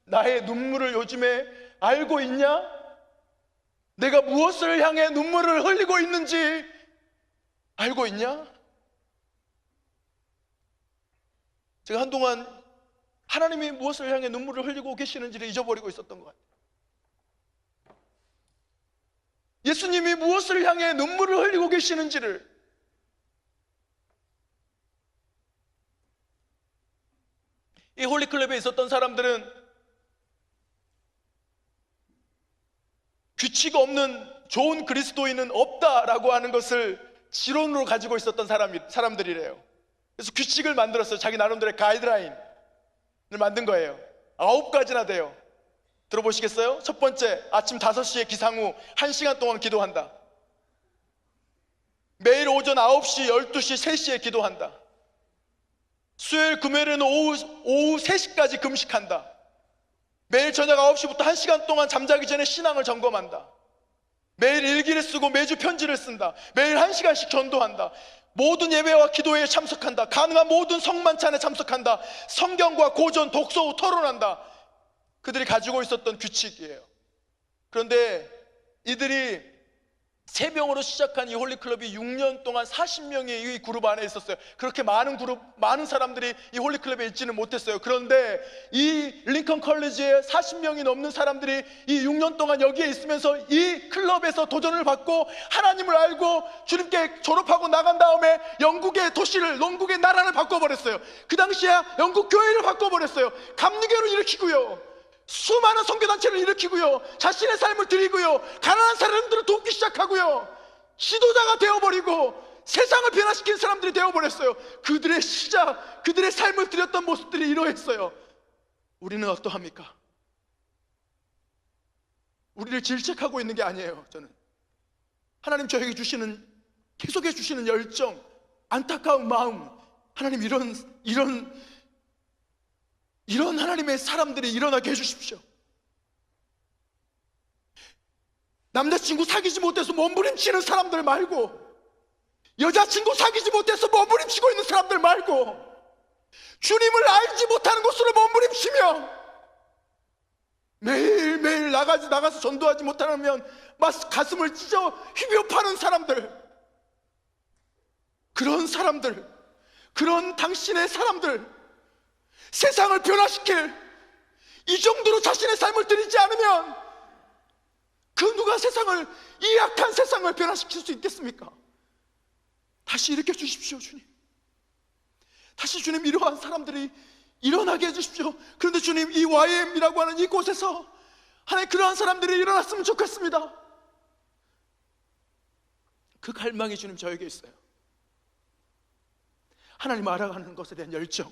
나의 눈물을 요즘에 알고 있냐? 내가 무엇을 향해 눈물을 흘리고 있는지 알고 있냐? 제가 한동안 하나님이 무엇을 향해 눈물을 흘리고 계시는지를 잊어버리고 있었던 것 같아요. 예수님이 무엇을 향해 눈물을 흘리고 계시는지를, 이 홀리클럽에 있었던 사람들은 규칙 없는 좋은 그리스도인은 없다라고 하는 것을 지론으로 가지고 있었던 사람들이래요. 그래서 규칙을 만들었어요. 자기 나름대로의 가이드라인을 만든 거예요. 9가지나 돼요. 들어보시겠어요? 첫 번째, 아침 5시에 기상 후 1시간 동안 기도한다. 매일 오전 9시, 12시, 3시에 기도한다. 수요일, 금요일에는 오후 3시까지 금식한다. 매일 저녁 9시부터 1시간 동안 잠자기 전에 신앙을 점검한다. 매일 일기를 쓰고 매주 편지를 쓴다. 매일 1시간씩 전도한다. 모든 예배와 기도회에 참석한다. 가능한 모든 성만찬에 참석한다. 성경과 고전, 독서 후 토론한다. 그들이 가지고 있었던 규칙이에요. 그런데 이들이 3명으로 시작한 이 홀리클럽이 6년 동안 40명이 이 그룹 안에 있었어요. 그렇게 많은 사람들이 이 홀리클럽에 있지는 못했어요. 그런데 이 링컨 컬리지에 40명이 넘는 사람들이 이 6년 동안 여기에 있으면서 이 클럽에서 도전을 받고 하나님을 알고 주님께 졸업하고 나간 다음에 영국의 도시를, 영국의 나라를 바꿔버렸어요. 그 당시에 영국 교회를 바꿔버렸어요. 감리교를 일으키고요, 수많은 선교단체를 일으키고요, 자신의 삶을 드리고요, 가난한 사람들을 돕기 시작하고요, 지도자가 되어버리고 세상을 변화시킨 사람들이 되어버렸어요. 그들의 시작, 그들의 삶을 드렸던 모습들이 이러했어요. 우리는 어떠합니까? 우리를 질책하고 있는 게 아니에요. 저는 하나님 저에게 주시는, 계속해 주시는 열정, 안타까운 마음, 하나님 이런 하나님의 사람들이 일어나게 해주십시오. 남자친구 사귀지 못해서 몸부림치는 사람들 말고, 여자친구 사귀지 못해서 몸부림치고 있는 사람들 말고, 주님을 알지 못하는 곳으로 몸부림치며 매일매일 나가서 전도하지 못하면 막 가슴을 찢어 휘벼 파는 사람들, 그런 사람들, 그런 당신의 사람들, 세상을 변화시킬, 이 정도로 자신의 삶을 드리지 않으면 그 누가 세상을, 이 악한 세상을 변화시킬 수 있겠습니까? 다시 일으켜 주십시오, 주님. 다시 주님, 이러한 사람들이 일어나게 해주십시오. 그런데 주님, 이 YM이라고 하는 이곳에서 하나님, 그러한 사람들이 일어났으면 좋겠습니다. 그 갈망이 주님 저에게 있어요. 하나님 알아가는 것에 대한 열정,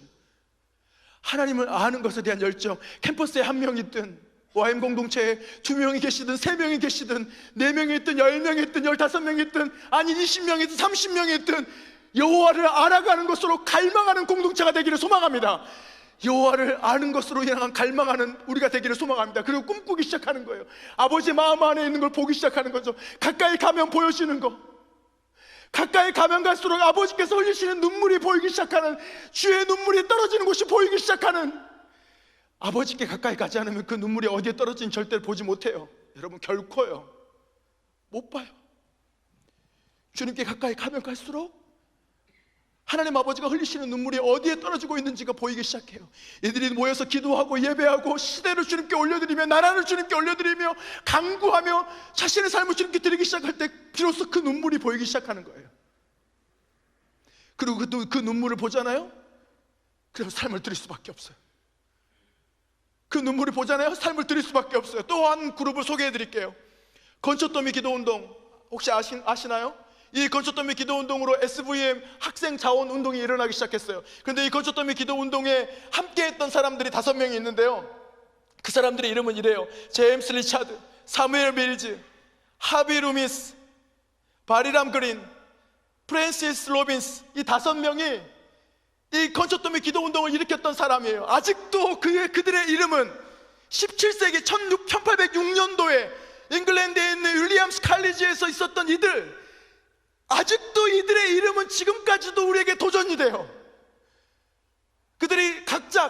하나님을 아는 것에 대한 열정. 캠퍼스에 1명이 있든, YM 공동체에 2명이 계시든 3명이 계시든 4명이 있든 10명이 있든 15명이 있든, 아니 20명이 있든 30명이 있든, 여호와를 알아가는 것으로 갈망하는 공동체가 되기를 소망합니다. 여호와를 아는 것으로 향한 갈망하는 우리가 되기를 소망합니다. 그리고 꿈꾸기 시작하는 거예요. 아버지 마음 안에 있는 걸 보기 시작하는 거죠. 가까이 가면 보여지는 거, 가까이 가면 갈수록 아버지께서 흘리시는 눈물이 보이기 시작하는, 주의 눈물이 떨어지는 곳이 보이기 시작하는, 아버지께 가까이 가지 않으면 그 눈물이 어디에 떨어지는지 절대로 보지 못해요. 여러분, 결코요, 못 봐요. 주님께 가까이 가면 갈수록 하나님 아버지가 흘리시는 눈물이 어디에 떨어지고 있는지가 보이기 시작해요. 이들이 모여서 기도하고 예배하고 시대를 주님께 올려드리며 나라를 주님께 올려드리며 강구하며 자신의 삶을 주님께 드리기 시작할 때 비로소 그 눈물이 보이기 시작하는 거예요. 그리고 그 눈물을 보잖아요? 그래서 삶을 드릴 수밖에 없어요. 그 눈물을 보잖아요? 삶을 드릴 수밖에 없어요. 또 한 그룹을 소개해 드릴게요. 건초더미 기도운동, 혹시 아시나요? 이 건초더미 기도운동으로 SVM 학생 자원 운동이 일어나기 시작했어요. 그런데 이 건초더미 기도운동에 함께했던 사람들이 5명이 있는데요, 그 사람들의 이름은 이래요. 제임스 리차드, 사무엘 밀즈, 하비 루미스, 바리람 그린, 프랜시스 로빈스, 이 5명이 이 건초더미 기도운동을 일으켰던 사람이에요. 아직도 그들의 이름은 17세기 1806년도에 잉글랜드에 있는 윌리엄스 칼리지에서 있었던 이들, 아직도 이들의 이름은 지금까지도 우리에게 도전이 돼요. 그들이 각자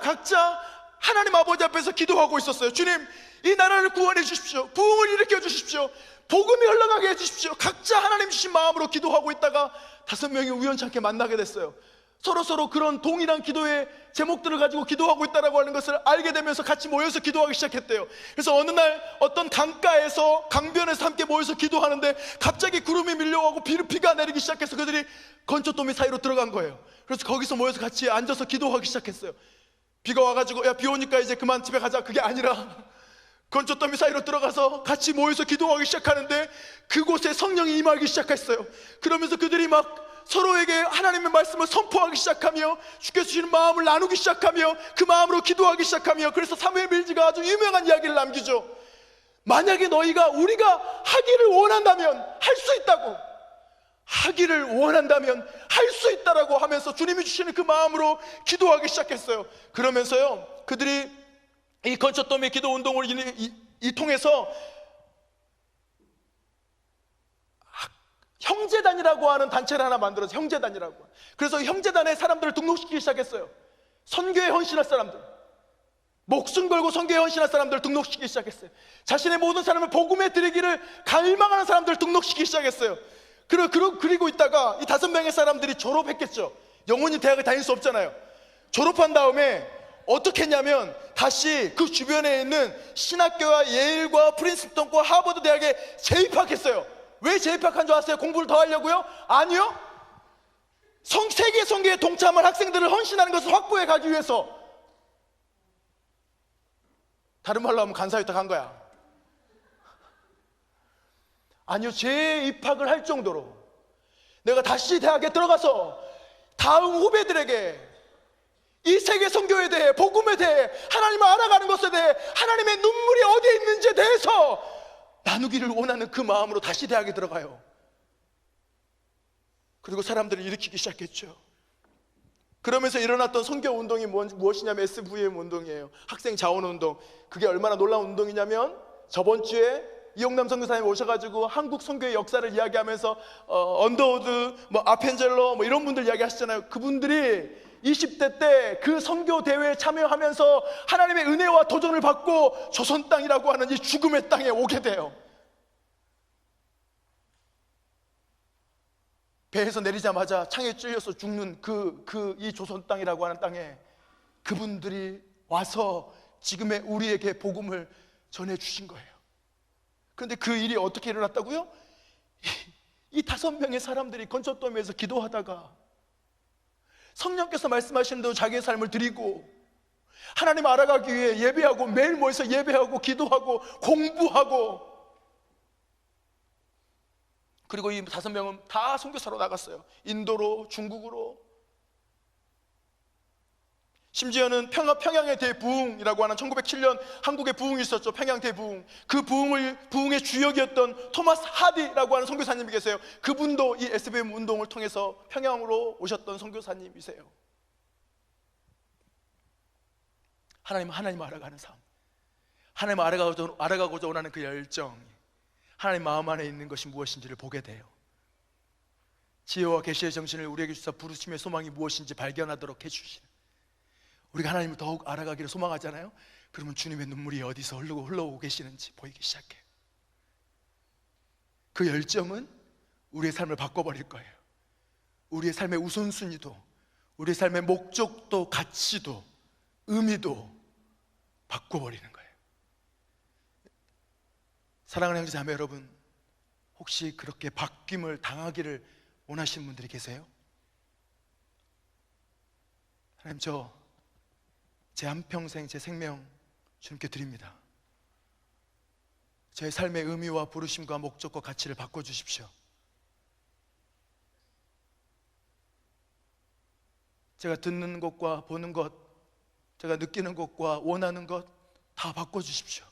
하나님 아버지 앞에서 기도하고 있었어요. 주님, 이 나라를 구원해 주십시오. 부흥을 일으켜 주십시오. 복음이 흘러가게 해 주십시오. 각자 하나님 주신 마음으로 기도하고 있다가 5명이 우연찮게 만나게 됐어요. 서로 그런 동일한 기도의 제목들을 가지고 기도하고 있다라고 하는 것을 알게 되면서 같이 모여서 기도하기 시작했대요. 그래서 어느 날 어떤 강변에서 함께 모여서 기도하는데 갑자기 구름이 밀려오고 비가 내리기 시작해서 그들이 건초더미 사이로 들어간 거예요. 그래서 거기서 모여서 같이 앉아서 기도하기 시작했어요. 비가 와가지고, 야, 비 오니까 이제 그만 집에 가자, 그게 아니라 건조더미 사이로 들어가서 같이 모여서 기도하기 시작하는데 그곳에 성령이 임하기 시작했어요. 그러면서 그들이 막 서로에게 하나님의 말씀을 선포하기 시작하며 주께서 주시는 마음을 나누기 시작하며 그 마음으로 기도하기 시작하며, 그래서 사무엘 밀지가 아주 유명한 이야기를 남기죠. 만약에 우리가 하기를 원한다면 할 수 있다고, 하기를 원한다면 할 수 있다라고 하면서 주님이 주시는 그 마음으로 기도하기 시작했어요. 그러면서요, 그들이 이 건초더미 기도 운동을 통해서 형제단이라고 하는 단체를 하나 만들어서 형제단이라고, 그래서 형제단에 사람들을 등록시키기 시작했어요. 선교에 헌신할 사람들, 목숨 걸고 선교에 헌신할 사람들을 등록시키기 시작했어요. 자신의 모든 사람을 복음에 드리기를 갈망하는 사람들을 등록시키기 시작했어요. 그리고 있다가 이 5명의 사람들이 졸업했겠죠. 영원히 대학을 다닐 수 없잖아요. 졸업한 다음에 어떻게 했냐면 다시 그 주변에 있는 신학교와 예일과 프린스턴과 하버드 대학에 재입학했어요. 왜 재입학한 줄 아세요? 공부를 더 하려고요? 아니요, 세계 선교에 동참한 학생들을 헌신하는 것을 확보해 가기 위해서. 다른 말로 하면 간사였다 간 거야. 아니요, 재입학을 할 정도로 내가 다시 대학에 들어가서 다음 후배들에게 이 세계 선교에 대해, 복음에 대해, 하나님을 알아가는 것에 대해, 하나님의 눈물이 어디에 있는지에 대해서 나누기를 원하는 그 마음으로 다시 대학에 들어가요. 그리고 사람들을 일으키기 시작했죠. 그러면서 일어났던 선교 운동이 무엇이냐면 SVM 운동이에요. 학생 자원 운동. 그게 얼마나 놀라운 운동이냐면, 저번 주에 이용남 선교사님 오셔가지고 한국 선교의 역사를 이야기하면서 언더우드, 아펜젤러 이런 분들 이야기하시잖아요. 그분들이 20대 때 그 선교 대회에 참여하면서 하나님의 은혜와 도전을 받고 조선 땅이라고 하는 이 죽음의 땅에 오게 돼요. 배에서 내리자마자 창에 찔려서 죽는 이 조선 땅이라고 하는 땅에 그분들이 와서 지금의 우리에게 복음을 전해주신 거예요. 그런데 그 일이 어떻게 일어났다고요? 이 5명의 사람들이 건초더미에서 기도하다가 성령께서 말씀하시는 대로 자기의 삶을 드리고 하나님을 알아가기 위해 예배하고, 매일 모여서 예배하고 기도하고 공부하고, 그리고 이 5명은 다 선교사로 나갔어요. 인도로, 중국으로. 심지어는 평양의 대부흥이라고 하는 1907년 한국에 부흥이 있었죠. 평양 대부흥. 그 부흥의 주역이었던 토마스 하디라고 하는 선교사님이 계세요. 그분도 이 SBM 운동을 통해서 평양으로 오셨던 선교사님이세요. 하나님 알아가는 삶, 하나님 알아가고자 원하는 그 열정, 하나님 마음 안에 있는 것이 무엇인지를 보게 돼요. 지혜와 계시의 정신을 우리에게 주사 부르심의 소망이 무엇인지 발견하도록 해주시는, 우리가 하나님을 더욱 알아가기를 소망하잖아요. 그러면 주님의 눈물이 어디서 흘러오고 계시는지 보이기 시작해요. 그 열정은 우리의 삶을 바꿔버릴 거예요. 우리의 삶의 우선순위도, 우리의 삶의 목적도, 가치도, 의미도 바꿔버리는 거예요. 사랑하는 형제 자매 여러분, 혹시 그렇게 바뀜을 당하기를 원하시는 분들이 계세요? 하나님, 제 한평생, 제 생명 주님께 드립니다. 제 삶의 의미와 부르심과 목적과 가치를 바꿔주십시오. 제가 듣는 것과 보는 것, 제가 느끼는 것과 원하는 것 다 바꿔주십시오.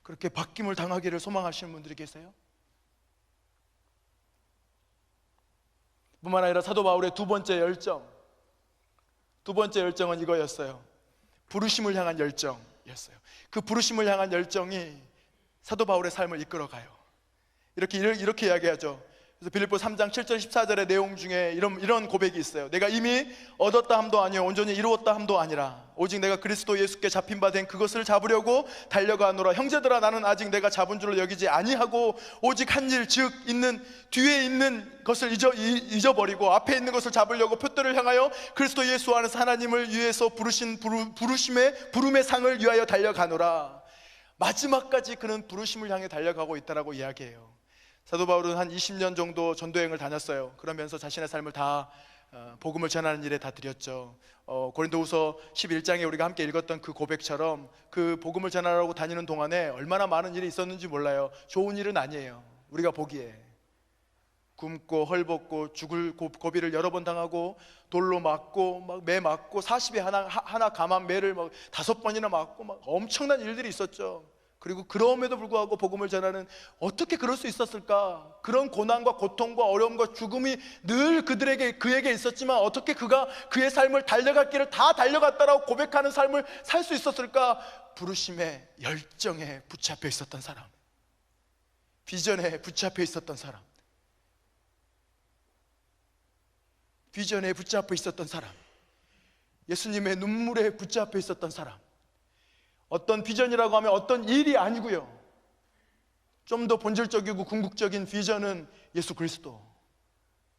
그렇게 바뀜을 당하기를 소망하시는 분들이 계세요? 뿐만 아니라 사도 바울의 두 번째 열정은 이거였어요. 부르심을 향한 열정이었어요. 그 부르심을 향한 열정이 사도 바울의 삶을 이끌어가요. 이렇게 이야기하죠. 그래서 빌립보 3장 7절 14절의 내용 중에 이런 고백이 있어요. 내가 이미 얻었다 함도 아니요 온전히 이루었다 함도 아니라 오직 내가 그리스도 예수께 잡힌 바 된 그것을 잡으려고 달려가노라. 형제들아, 나는 아직 내가 잡은 줄로 여기지 아니하고 오직 한 일, 즉 뒤에 있는 것을 잊어버리고 앞에 있는 것을 잡으려고 표대를 향하여 그리스도 예수 안에서 하나님을 위해서 부르신 부름의 상을 위하여 달려가노라. 마지막까지 그는 부르심을 향해 달려가고 있다라고 이야기해요. 사도 바울은 한 20년 정도 전도여행을 다녔어요. 그러면서 자신의 삶을 다 복음을 전하는 일에 다 드렸죠. 고린도후서 11장에 우리가 함께 읽었던 그 고백처럼 그 복음을 전하라고 다니는 동안에 얼마나 많은 일이 있었는지 몰라요. 좋은 일은 아니에요. 우리가 보기에 굶고 헐벗고 죽을 고비를 여러 번 당하고 돌로 맞고 막 매 맞고 40에 하나 감한 매를 막 5번이나 맞고 막 엄청난 일들이 있었죠. 그리고 그럼에도 불구하고 복음을 전하는, 어떻게 그럴 수 있었을까? 그런 고난과 고통과 어려움과 죽음이 늘 그에게 있었지만 어떻게 그가 그의 삶을 달려갈 길을 다 달려갔다라고 고백하는 삶을 살 수 있었을까? 부르심의 열정에 붙잡혀 있었던 사람, 비전에 붙잡혀 있었던 사람, 비전에 붙잡혀 있었던 사람, 예수님의 눈물에 붙잡혀 있었던 사람. 어떤 비전이라고 하면 어떤 일이 아니고요, 좀 더 본질적이고 궁극적인 비전은 예수 그리스도,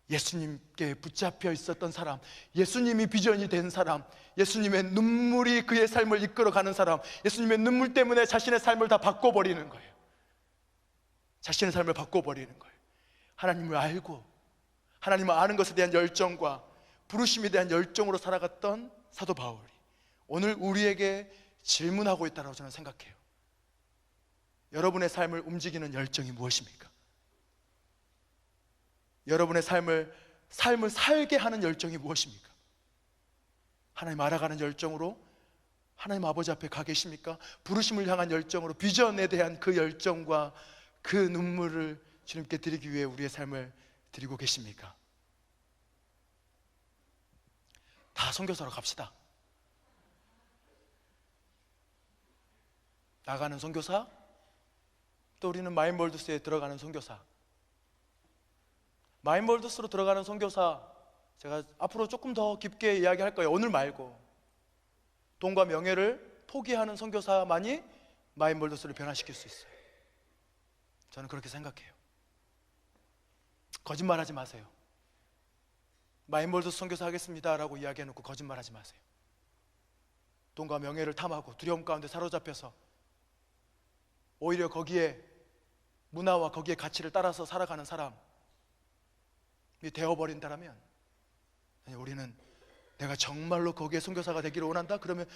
예수님께 붙잡혀 있었던 사람, 예수님이 비전이 된 사람, 예수님의 눈물이 그의 삶을 이끌어가는 사람, 예수님의 눈물 때문에 자신의 삶을 다 바꿔버리는 거예요. 자신의 삶을 바꿔버리는 거예요. 하나님을 알고 하나님을 아는 것에 대한 열정과 부르심에 대한 열정으로 살아갔던 사도 바울이 오늘 우리에게 질문하고 있다고 저는 생각해요. 여러분의 삶을 움직이는 열정이 무엇입니까? 여러분의 삶을 살게 하는 열정이 무엇입니까? 하나님 알아가는 열정으로 하나님 아버지 앞에 가 계십니까? 부르심을 향한 열정으로, 비전에 대한 그 열정과 그 눈물을 주님께 드리기 위해 우리의 삶을 드리고 계십니까? 다 선교사로 갑시다. 나가는 선교사, 또 우리는 마인볼드스에 들어가는 선교사. 마인볼드스로 들어가는 선교사, 제가 앞으로 조금 더 깊게 이야기할 거예요. 오늘 말고 돈과 명예를 포기하는 선교사만이 마인볼드스를 변화시킬 수 있어요. 저는 그렇게 생각해요. 거짓말하지 마세요. 마인볼드스 선교사 하겠습니다 라고 이야기해놓고 거짓말하지 마세요. 돈과 명예를 탐하고 두려움 가운데 사로잡혀서 오히려 거기에 문화와 거기에 가치를 따라서 살아가는 사람이 되어버린다면, 우리는 내가 정말로 거기에 선교사가 되기를 원한다? 그러면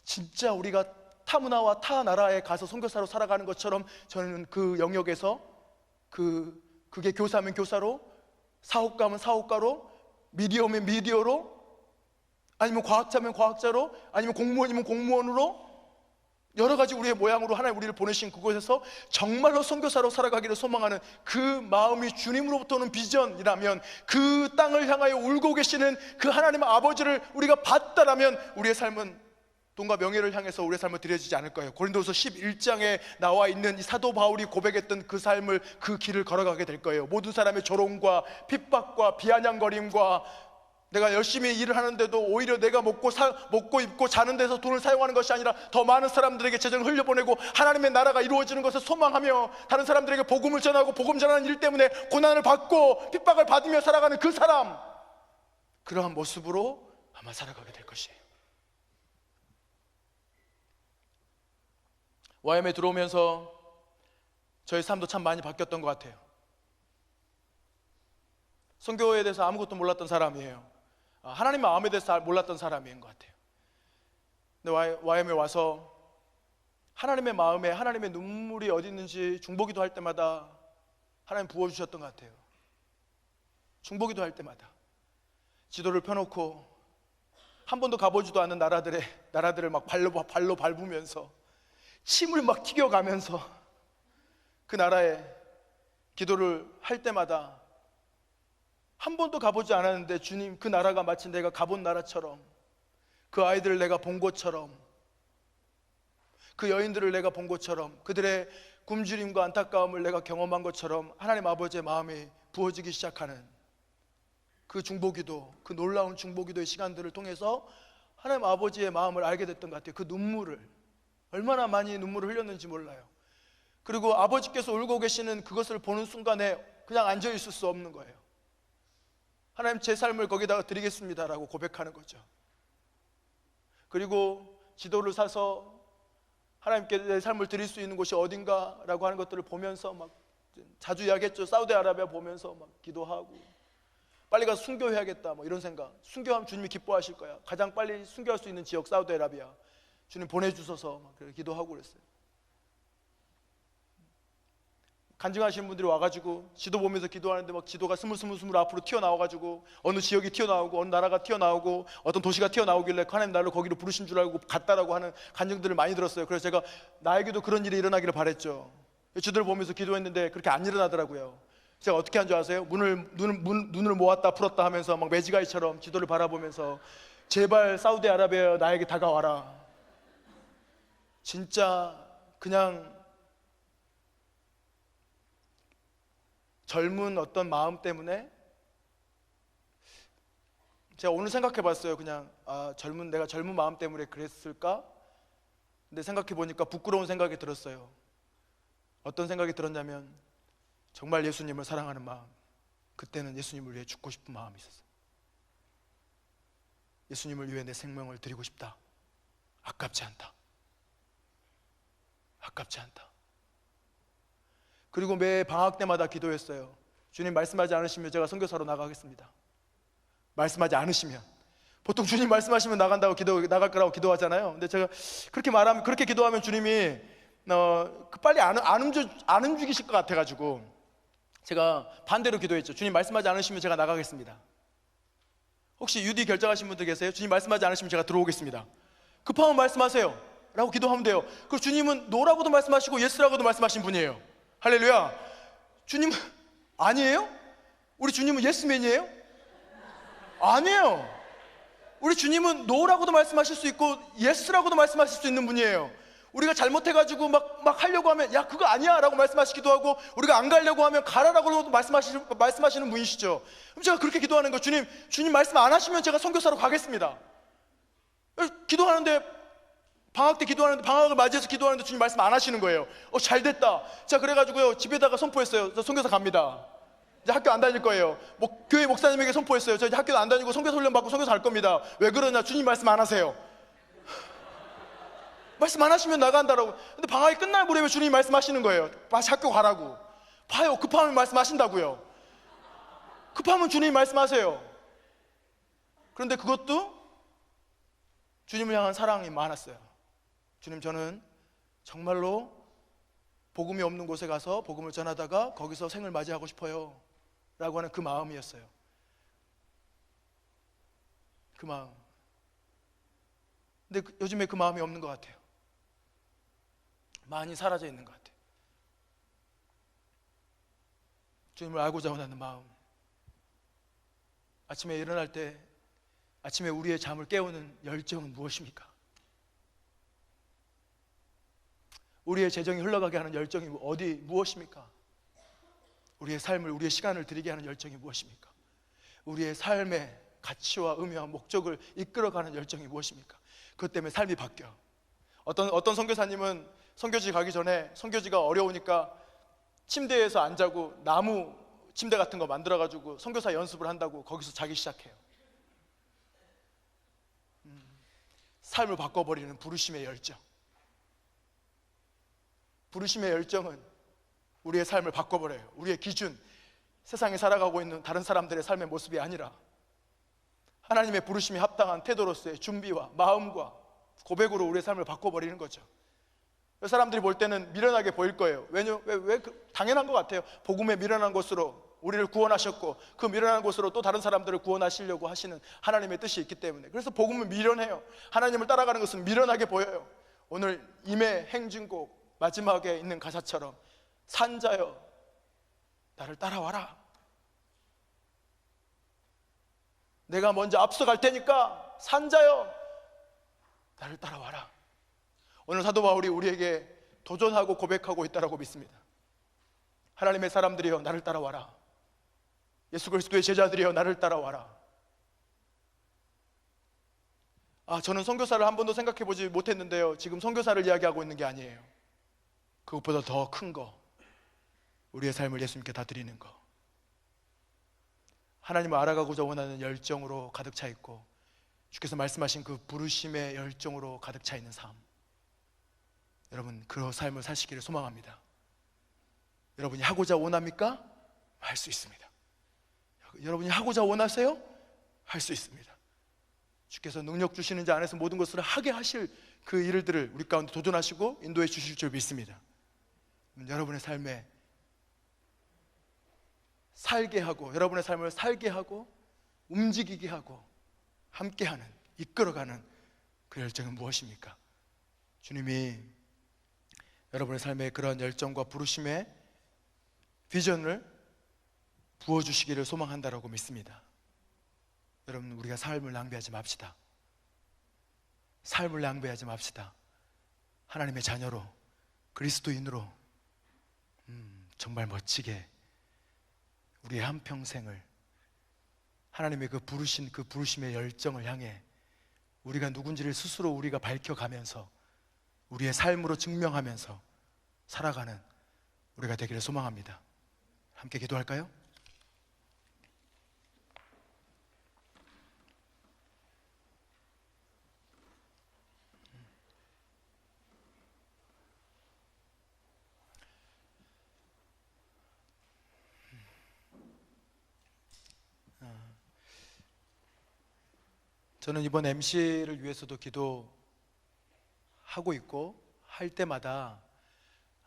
진짜 우리가 타 문화와 타 나라에 가서 선교사로 살아가는 것처럼 저는 그 영역에서 그게 교사면 교사로, 사업가면 사업가로, 미디어면 미디어로, 아니면 과학자면 과학자로, 아니면 공무원이면 공무원으로, 여러 가지 우리의 모양으로 하나님 우리를 보내신 그곳에서 정말로 선교사로 살아가기를 소망하는 그 마음이 주님으로부터 오는 비전이라면, 그 땅을 향하여 울고 계시는 그 하나님 아버지를 우리가 봤다라면 우리의 삶은 돈과 명예를 향해서 우리의 삶을 드려지지 않을 거예요. 고린도후서 11장에 나와 있는 이 사도 바울이 고백했던 그 삶을, 그 길을 걸어가게 될 거예요. 모든 사람의 조롱과 핍박과 비아냥거림과, 내가 열심히 일을 하는데도 오히려 내가 먹고 입고 자는 데서 돈을 사용하는 것이 아니라 더 많은 사람들에게 재정을 흘려보내고 하나님의 나라가 이루어지는 것을 소망하며 다른 사람들에게 복음을 전하고 복음 전하는 일 때문에 고난을 받고 핍박을 받으며 살아가는 그 사람, 그러한 모습으로 아마 살아가게 될 것이에요. YM에 들어오면서 저의 삶도 참 많이 바뀌었던 것 같아요. 선교에 대해서 아무것도 몰랐던 사람이에요. 하나님 마음에 대해서 몰랐던 사람인 것 같아요. 근데 YM에 와서 하나님의 마음에 하나님의 눈물이 어디 있는지 중보기도 할 때마다 하나님 부어주셨던 것 같아요. 중보기도 할 때마다 지도를 펴놓고 한 번도 가보지도 않은 나라들을 막 발로 밟으면서 침을 막 튀겨가면서 그 나라에 기도를 할 때마다 한 번도 가보지 않았는데 주님, 그 나라가 마치 내가 가본 나라처럼, 그 아이들을 내가 본 것처럼, 그 여인들을 내가 본 것처럼, 그들의 굶주림과 안타까움을 내가 경험한 것처럼 하나님 아버지의 마음이 부어지기 시작하는 그 중보기도, 그 놀라운 중보기도의 시간들을 통해서 하나님 아버지의 마음을 알게 됐던 것 같아요. 그 눈물을, 얼마나 많이 눈물을 흘렸는지 몰라요. 그리고 아버지께서 울고 계시는 그것을 보는 순간에 그냥 앉아 있을 수 없는 거예요. 하나님, 제 삶을 거기다가 드리겠습니다라고 고백하는 거죠. 그리고 지도를 사서 하나님께 내 삶을 드릴 수 있는 곳이 어딘가라고 하는 것들을 보면서 막 자주 이야기했죠. 사우디아라비아 보면서 막 기도하고, 빨리 가서 순교해야겠다, 뭐 이런 생각. 순교하면 주님이 기뻐하실 거야. 가장 빨리 순교할 수 있는 지역 사우디아라비아. 주님 보내주셔서 막 그렇게 기도하고 그랬어요. 간증하시는 분들이 와가지고 지도 보면서 기도하는데 막 지도가 스물스물 앞으로 튀어나와가지고 어느 지역이 튀어나오고 어느 나라가 튀어나오고 어떤 도시가 튀어나오길래 하나님 나를 거기로 부르신 줄 알고 갔다라고 하는 간증들을 많이 들었어요. 그래서 제가 나에게도 그런 일이 일어나기를 바랬죠. 지도를 보면서 기도했는데 그렇게 안 일어나더라고요. 제가 어떻게 한 줄 아세요? 눈을 모았다 풀었다 하면서 막 매지가이처럼 지도를 바라보면서 제발 사우디아라비아 나에게 다가와라. 진짜 그냥 젊은 어떤 마음 때문에 제가 오늘 생각해 봤어요. 그냥 내가 젊은 마음 때문에 그랬을까? 근데 생각해 보니까 부끄러운 생각이 들었어요. 어떤 생각이 들었냐면 정말 예수님을 사랑하는 마음, 그때는 예수님을 위해 죽고 싶은 마음이 있었어요. 예수님을 위해 내 생명을 드리고 싶다. 아깝지 않다. 아깝지 않다. 그리고 매 방학 때마다 기도했어요. 주님 말씀하지 않으시면 제가 선교사로 나가겠습니다. 말씀하지 않으시면, 보통 주님 말씀하시면 나갈 거라고 기도하잖아요. 근데 제가 그렇게 기도하면 주님이 빨리 안 움직이실 것 같아가지고 제가 반대로 기도했죠. 주님 말씀하지 않으시면 제가 나가겠습니다. 혹시 UD 결정하신 분들 계세요? 주님 말씀하지 않으시면 제가 들어오겠습니다. 급하면 말씀하세요 라고 기도하면 돼요. 그리고 주님은 노라고도 말씀하시고 예스라고도 말씀하신 분이에요. 할렐루야. 주님 아니에요? 우리 주님은 예스맨이에요? 아니에요. 우리 주님은 노라고도 말씀하실 수 있고 예스라고도 말씀하실 수 있는 분이에요. 우리가 잘못해가지고 막 하려고 하면 야 그거 아니야 라고 말씀하시기도 하고, 우리가 안 가려고 하면 가라라고 말씀하시는 분이시죠. 그럼 제가 그렇게 기도하는 거예요. 주님 말씀 안 하시면 제가 선교사로 가겠습니다. 기도하는데 방학 때 기도하는데, 방학을 맞이해서 기도하는데 주님 말씀 안 하시는 거예요. 잘 됐다. 자, 그래가지고요 집에다가 선포했어요. 저 선교사 갑니다. 이제 학교 안 다닐 거예요. 교회 목사님에게 선포했어요. 저 이제 학교도 안 다니고 선교사 훈련 받고 선교사 할 겁니다. 왜 그러냐? 주님 말씀 안 하세요. 말씀 안 하시면 나간다라고. 근데 방학이 끝날 무렵에 주님이 말씀하시는 거예요. 다시 학교 가라고. 봐요, 급하면 말씀하신다고요. 급하면 주님이 말씀하세요. 그런데 그것도 주님을 향한 사랑이 많았어요. 주님, 저는 정말로 복음이 없는 곳에 가서 복음을 전하다가 거기서 생을 맞이하고 싶어요 라고 하는 그 마음이었어요. 그 마음. 근데 요즘에 그 마음이 없는 것 같아요. 많이 사라져 있는 것 같아요. 주님을 알고자 원하는 마음. 아침에 일어날 때 아침에 우리의 잠을 깨우는 열정은 무엇입니까? 우리의 재정이 흘러가게 하는 열정이 무엇입니까? 우리의 삶을, 우리의 시간을 드리게 하는 열정이 무엇입니까? 우리의 삶의 가치와 의미와 목적을 이끌어가는 열정이 무엇입니까? 그것 때문에 삶이 바뀌어. 어떤 선교사님은 선교지 가기 전에 선교지가 어려우니까 침대에서 안 자고 나무 침대 같은 거 만들어가지고 선교사 연습을 한다고 거기서 자기 시작해요. 삶을 바꿔버리는 부르심의 열정. 부르심의 열정은 우리의 삶을 바꿔버려요. 우리의 기준, 세상에 살아가고 있는 다른 사람들의 삶의 모습이 아니라 하나님의 부르심이 합당한 태도로서의 준비와 마음과 고백으로 우리의 삶을 바꿔버리는 거죠. 사람들이 볼 때는 미련하게 보일 거예요. 당연한 것 같아요. 복음의 미련한 것으로 우리를 구원하셨고 그 미련한 곳으로 또 다른 사람들을 구원하시려고 하시는 하나님의 뜻이 있기 때문에. 그래서 복음은 미련해요. 하나님을 따라가는 것은 미련하게 보여요. 오늘 임의 행진곡 마지막에 있는 가사처럼 산자여 나를 따라와라. 내가 먼저 앞서갈 테니까 산자여 나를 따라와라. 오늘 사도 바울이 우리에게 도전하고 고백하고 있다고 믿습니다. 하나님의 사람들이여 나를 따라와라. 예수 그리스도의 제자들이여 나를 따라와라. 저는 선교사를 한 번도 생각해 보지 못했는데요, 지금 선교사를 이야기하고 있는 게 아니에요. 그것보다 더 큰 거, 우리의 삶을 예수님께 다 드리는 거. 하나님을 알아가고자 원하는 열정으로 가득 차 있고 주께서 말씀하신 그 부르심의 열정으로 가득 차 있는 삶, 여러분 그 삶을 사시기를 소망합니다. 여러분이 하고자 원합니까? 할 수 있습니다. 여러분이 하고자 원하세요? 할 수 있습니다. 주께서 능력 주시는 자 안에서 모든 것을 하게 하실 그 일들을 우리 가운데 도전하시고 인도해 주실 줄 믿습니다. 여러분의 삶에 살게 하고, 여러분의 삶을 살게 하고 움직이게 하고 함께하는, 이끌어가는 그 열정은 무엇입니까? 주님이 여러분의 삶에 그런 열정과 부르심의 비전을 부어주시기를 소망한다라고 믿습니다. 여러분, 우리가 삶을 낭비하지 맙시다. 삶을 낭비하지 맙시다. 하나님의 자녀로, 그리스도인으로 정말 멋지게 우리의 한평생을 하나님의 그 부르신 그 부르심의 열정을 향해 우리가 누군지를 스스로 우리가 밝혀가면서 우리의 삶으로 증명하면서 살아가는 우리가 되기를 소망합니다. 함께 기도할까요? 저는 이번 MC를 위해서도 기도하고 있고 할 때마다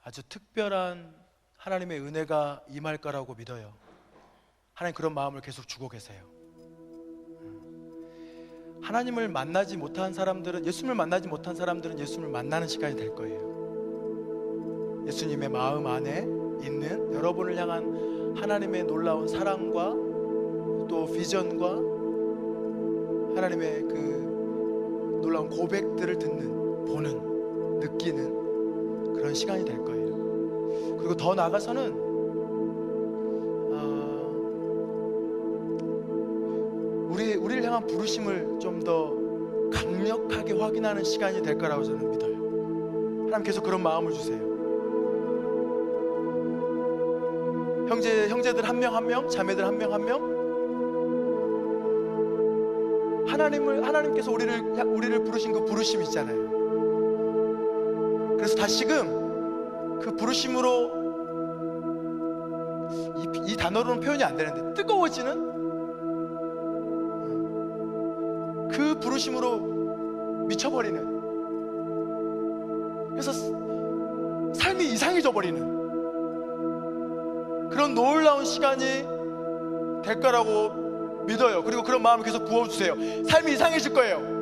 아주 특별한 하나님의 은혜가 임할 거라고 믿어요. 하나님 그런 마음을 계속 주고 계세요. 하나님을 만나지 못한 사람들은, 예수님을 만나지 못한 사람들은 예수님을 만나는 시간이 될 거예요. 예수님의 마음 안에 있는 여러분을 향한 하나님의 놀라운 사랑과 또 비전과 하나님의 그 놀라운 고백들을 듣는, 보는, 느끼는 그런 시간이 될 거예요. 그리고 더 나아가서는 우리를 향한 부르심을 좀 더 강력하게 확인하는 시간이 될 거라고 저는 믿어요. 하나님 계속 그런 마음을 주세요. 형제들 한 명 한 명, 자매들 한 명 한 명, 하나님께서 우리를 부르신 그 부르심 있잖아요. 그래서 다시금 그 부르심으로, 이 단어로는 표현이 안 되는데 뜨거워지는 그 부르심으로 미쳐버리는, 그래서 삶이 이상해져 버리는 그런 놀라운 시간이 될 거라고 믿어요. 그리고 그런 마음을 계속 부어주세요. 삶이 이상해질 거예요.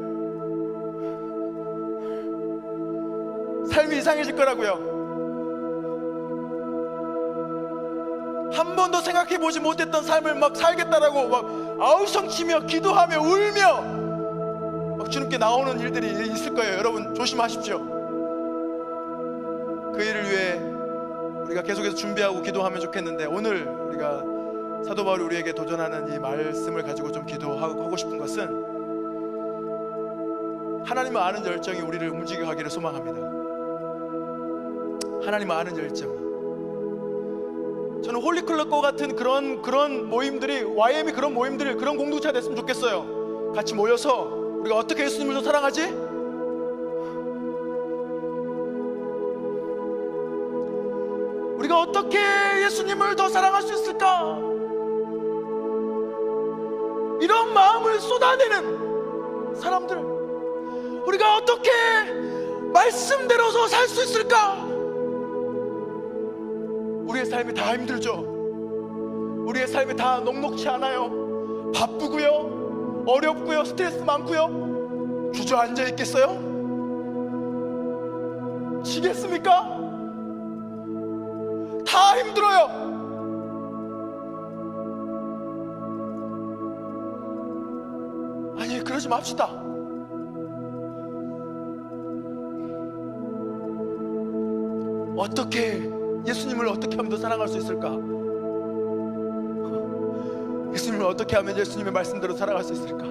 삶이 이상해질 거라고요. 한 번도 생각해보지 못했던 삶을 막 살겠다라고 막 아우성치며 기도하며 울며 막 주님께 나오는 일들이 있을 거예요. 여러분 조심하십시오. 그 일을 위해 우리가 계속해서 준비하고 기도하면 좋겠는데, 오늘 우리가 사도 바울이 우리에게 도전하는 이 말씀을 가지고 좀 기도하고 싶은 것은, 하나님을 아는 열정이 우리를 움직여 가기를 소망합니다. 하나님을 아는 열정이, 저는 홀리클럽과 같은 그런 모임들이, YM이 그런 모임들이, 그런 공동체가 됐으면 좋겠어요. 같이 모여서 우리가 어떻게 예수님을 더 사랑하지? 우리가 어떻게 예수님을 더 사랑할 수 있을까? 이런 마음을 쏟아내는 사람들, 우리가 어떻게 말씀대로서 살 수 있을까? 우리의 삶이 다 힘들죠. 우리의 삶이 다 녹록치 않아요. 바쁘고요, 어렵고요, 스트레스 많고요. 주저앉아 있겠어요? 지겠습니까? 다 힘들어요. 아니, 그러지 맙시다. 어떻게, 예수님을 어떻게 하면 더 사랑할 수 있을까? 예수님을 어떻게 하면 예수님의 말씀대로 살아갈 수 있을까?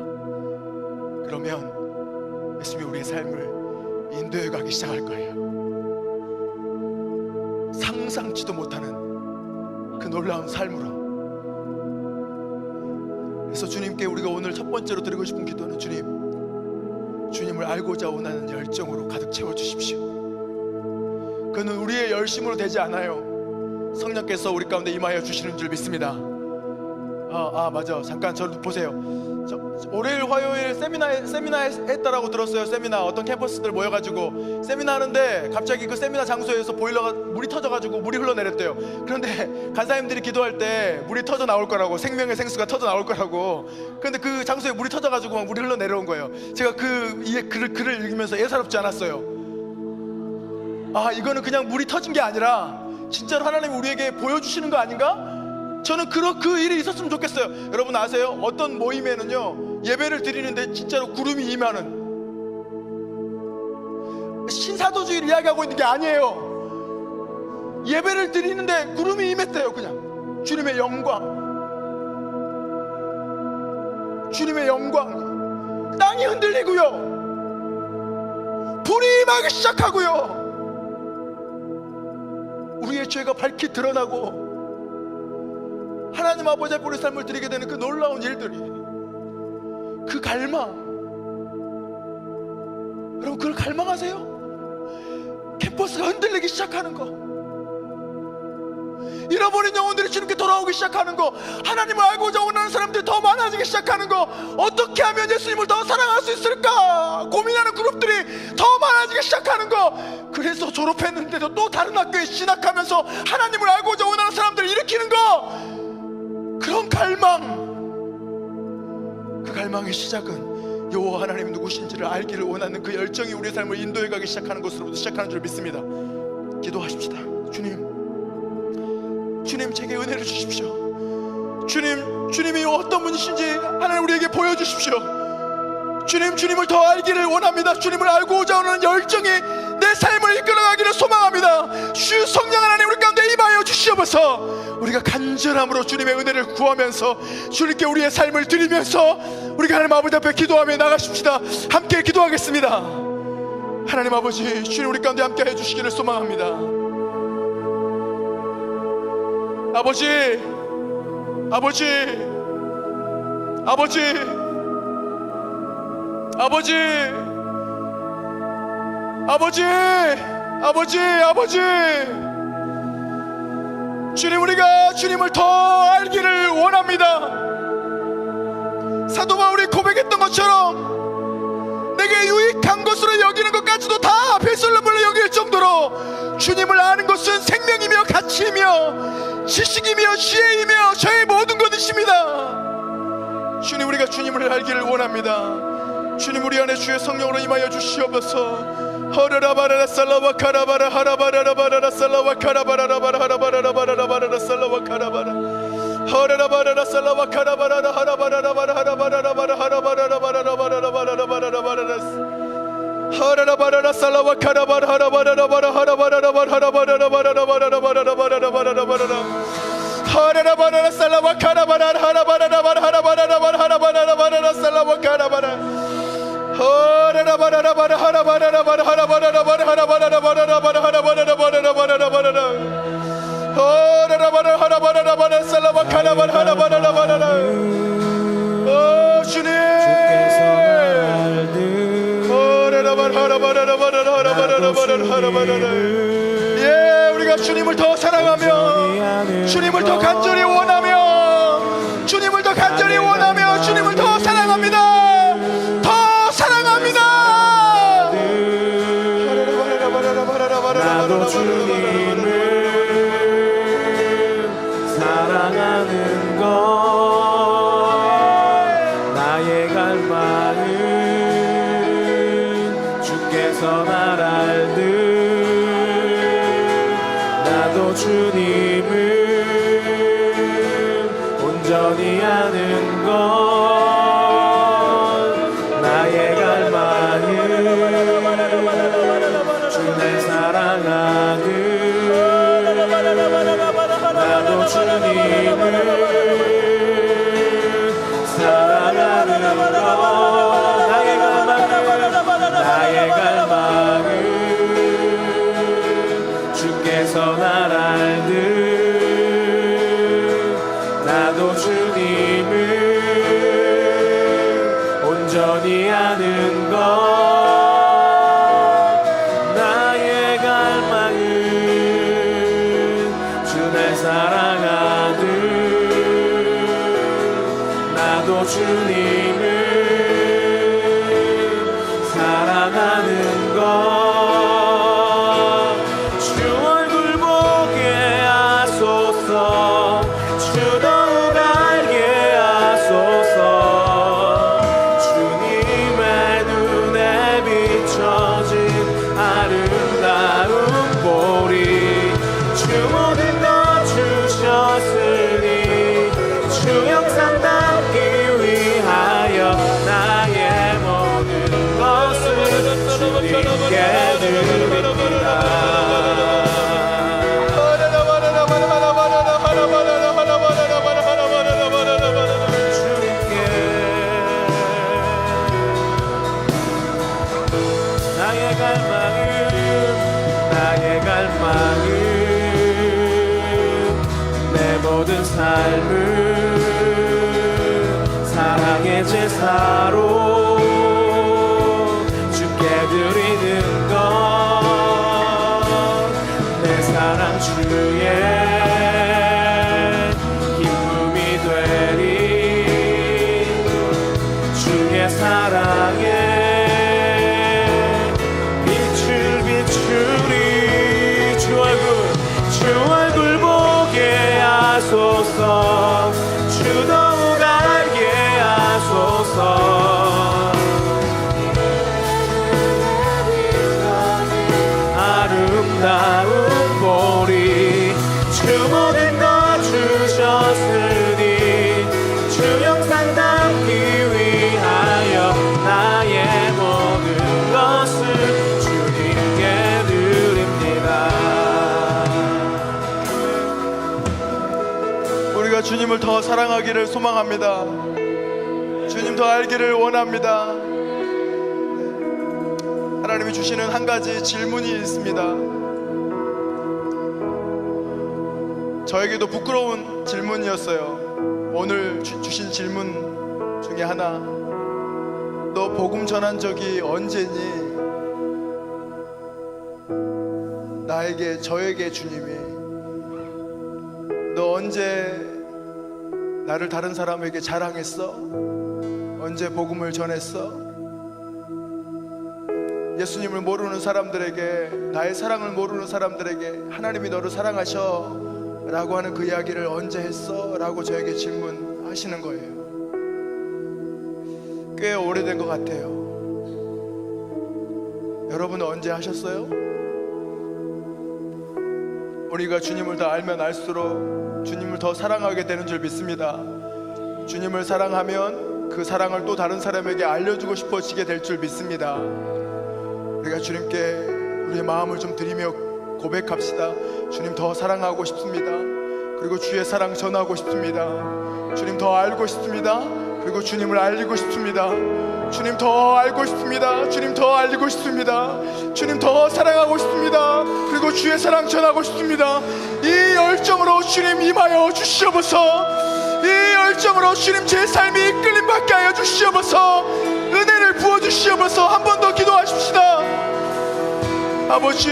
그러면 예수님이 우리의 삶을 인도해 가기 시작할 거예요. 상상치도 못하는 그 놀라운 삶으로. 그래서 주님께 우리가 오늘 첫 번째로 드리고 싶은 기도는, 주님을 알고자 원하는 열정으로 가득 채워주십시오. 그는 우리의 열심으로 되지 않아요. 성령께서 우리 가운데 임하여 주시는 줄 믿습니다. 맞아. 잠깐 저를 보세요. 월요일 화요일 세미나 했다라고 들었어요. 세미나 어떤 캠퍼스들 모여가지고 세미나 하는데 갑자기 그 세미나 장소에서 보일러가 물이 터져가지고 물이 흘러내렸대요. 그런데 간사님들이 기도할 때 물이 터져 나올 거라고, 생명의 생수가 터져 나올 거라고. 그런데 그 장소에 물이 터져가지고 막 물이 흘러내려온 거예요. 제가 글을 읽으면서 예사롭지 않았어요. 이거는 그냥 물이 터진 게 아니라 진짜로 하나님이 우리에게 보여주시는 거 아닌가? 저는 그 일이 있었으면 좋겠어요. 여러분 아세요? 어떤 모임에는요, 예배를 드리는데 진짜로 구름이 임하는, 신사도주의를 이야기하고 있는 게 아니에요. 예배를 드리는데 구름이 임했대요. 그냥 주님의 영광, 주님의 영광. 땅이 흔들리고요, 불이 임하기 시작하고요, 우리의 죄가 밝히 드러나고 하나님 아버지 앞에 우리 삶을 드리게 되는 그 놀라운 일들이, 그 갈망, 여러분 그걸 갈망하세요? 캠퍼스가 흔들리기 시작하는 거, 잃어버린 영혼들이 주님께 돌아오기 시작하는 거, 하나님을 알고자 원하는 사람들이 더 많아지기 시작하는 거, 어떻게 하면 예수님을 더 사랑할 수 있을까 고민하는 그룹들이 더 많아지기 시작하는 거, 그래서 졸업했는데도 또 다른 학교에 진학하면서 하나님을 알고자 원하는 사람들을 일으키는 거, 그런 갈망, 그 갈망의 시작은 여호와 하나님이 누구신지를 알기를 원하는 그 열정이 우리의 삶을 인도해 가기 시작하는 것으로부터 시작하는 줄 믿습니다. 기도하십시다. 주님 제게 은혜를 주십시오. 주님이 어떤 분이신지 하나님 우리에게 보여주십시오. 주님을 더 알기를 원합니다. 주님을 알고자 하는 열정이 내 삶을 이끌어가기를 소망합니다. 주 성령 하나님 우리 가운데 임하여 주시옵소서. 우리가 간절함으로 주님의 은혜를 구하면서 주님께 우리의 삶을 드리면서 우리가 하나님 아버지 앞에 기도하며 나가십시다. 함께 기도하겠습니다. 하나님 아버지, 주님 우리 가운데 함께 해주시기를 소망합니다. 아버지, 주님, 우리가 주님을 더 알기를 원합니다. 사도 바울이 고백했던 것처럼 내게 유익한 것으로 여기는 것까지도 다 배설물로 여길 정도로 주님을 아는 것은 생명이며 가치이며 지식이며 지혜이며 저의 모든 것이십니다. 주님, 우리가 주님을 알기를 원합니다. 주님, 우리 안에 주의 성령으로 임하여 주시옵소서. 허르라바라라 살라와 카라바라 하라바라라바라라 살라와 카라바라라바라 하라바라라바라라바라라 살라와 카라바라 허르라바라라 살라와 카라바라라 하라바라라바라 하라바라라바라 하라바라라바라라바라라바라라바라라바라라 허르라바라라 살라와 카라바라 하라바라라바라 하라바라라바라 하라바라라바라라바라라바라라바라라바라라바라라 허르라바라라 살라와 카라바라 하라바라라바라 하라바라라바라 하라바라라바라라 살라와 카라바라 허라라바라라바라 하라바라라바라 하라바라라바라 하라바라라바라라바라 하라바라라바라라바라라바라라 허라라바라 하라바라라바라 살라바 카라바라 하라바라라바라라. 오 주님, 허라라바라 하라바라라바라 하라바라라바라 하라바라라. 예, 우리가 주님을 더 사랑하며 주님을 더 간절히 원하며 주님을 더 간절히 원하며 주님을 더 사랑합니다. 나도 주님을 사랑하는 것, 나의 갈망은 주께서 날 알듯 나도 주님을 온전히 아는 것, 나의 갈망은 주를 사랑하듯 나도 주님을 사랑하는 것, 나의 갈망은 주께서 날 알듯 나도 주님을 소망하는 것 주 얼굴 보게 하소서 주 더욱 알게 하소서 주님의 눈에 비춰진 아름다운 보리 주 모든 것 주셨으니 주 영상 담기 위하여 나의 모든 것을 주님께 드립니다. 나의 갈망은 내 모든 삶을 사랑의 제사로 주께 드리는 것 내 사랑 주의 기쁨이 되리 주의 사랑에 주 얼굴 보게 하소서 주 더욱 알게 하소서 아름다운 보리 주 모든 것 주셨으니 주 영상 담기 위하여 나의 모든 것을 주님께 드립니다. 우리가 주님을 더 사랑하기를 소망합니다. 주님 더 알기를 원합니다. 하나님이 주시는 한 가지 질문이 있습니다. 저에게도 부끄러운 질문이었어요. 오늘 주신 질문 중에 하나, 너 복음 전한 적이 언제니? 저에게 주님이, 너 언제 나를 다른 사람에게 자랑했어? 언제 복음을 전했어? 예수님을 모르는 사람들에게, 나의 사랑을 모르는 사람들에게 하나님이 너를 사랑하셔 라고 하는 그 이야기를 언제 했어? 라고 저에게 질문하시는 거예요. 꽤 오래된 것 같아요. 여러분은 언제 하셨어요? 우리가 주님을 더 알면 알수록 주님을 더 사랑하게 되는 줄 믿습니다. 주님을 사랑하면 그 사랑을 또 다른 사람에게 알려주고 싶어지게 될 줄 믿습니다. 우리가 주님께 우리의 마음을 좀 드리며 고백합시다. 주님 더 사랑하고 싶습니다. 그리고 주의 사랑 전하고 싶습니다. 주님 더 알고 싶습니다. 그리고 주님을 알리고 싶습니다. 주님 더 알고 싶습니다. 주님 더 알리고 싶습니다. 주님 더 사랑하고 싶습니다. 그리고 주의 사랑 전하고 싶습니다. 이 열정으로 주님 임하여 주시옵소서. 이 열정으로 주님 제 삶이 이끌림 받게 하여 주시옵소서. 은혜를 부어 주시옵소서. 한 번 더 기도하십시다. 아버지,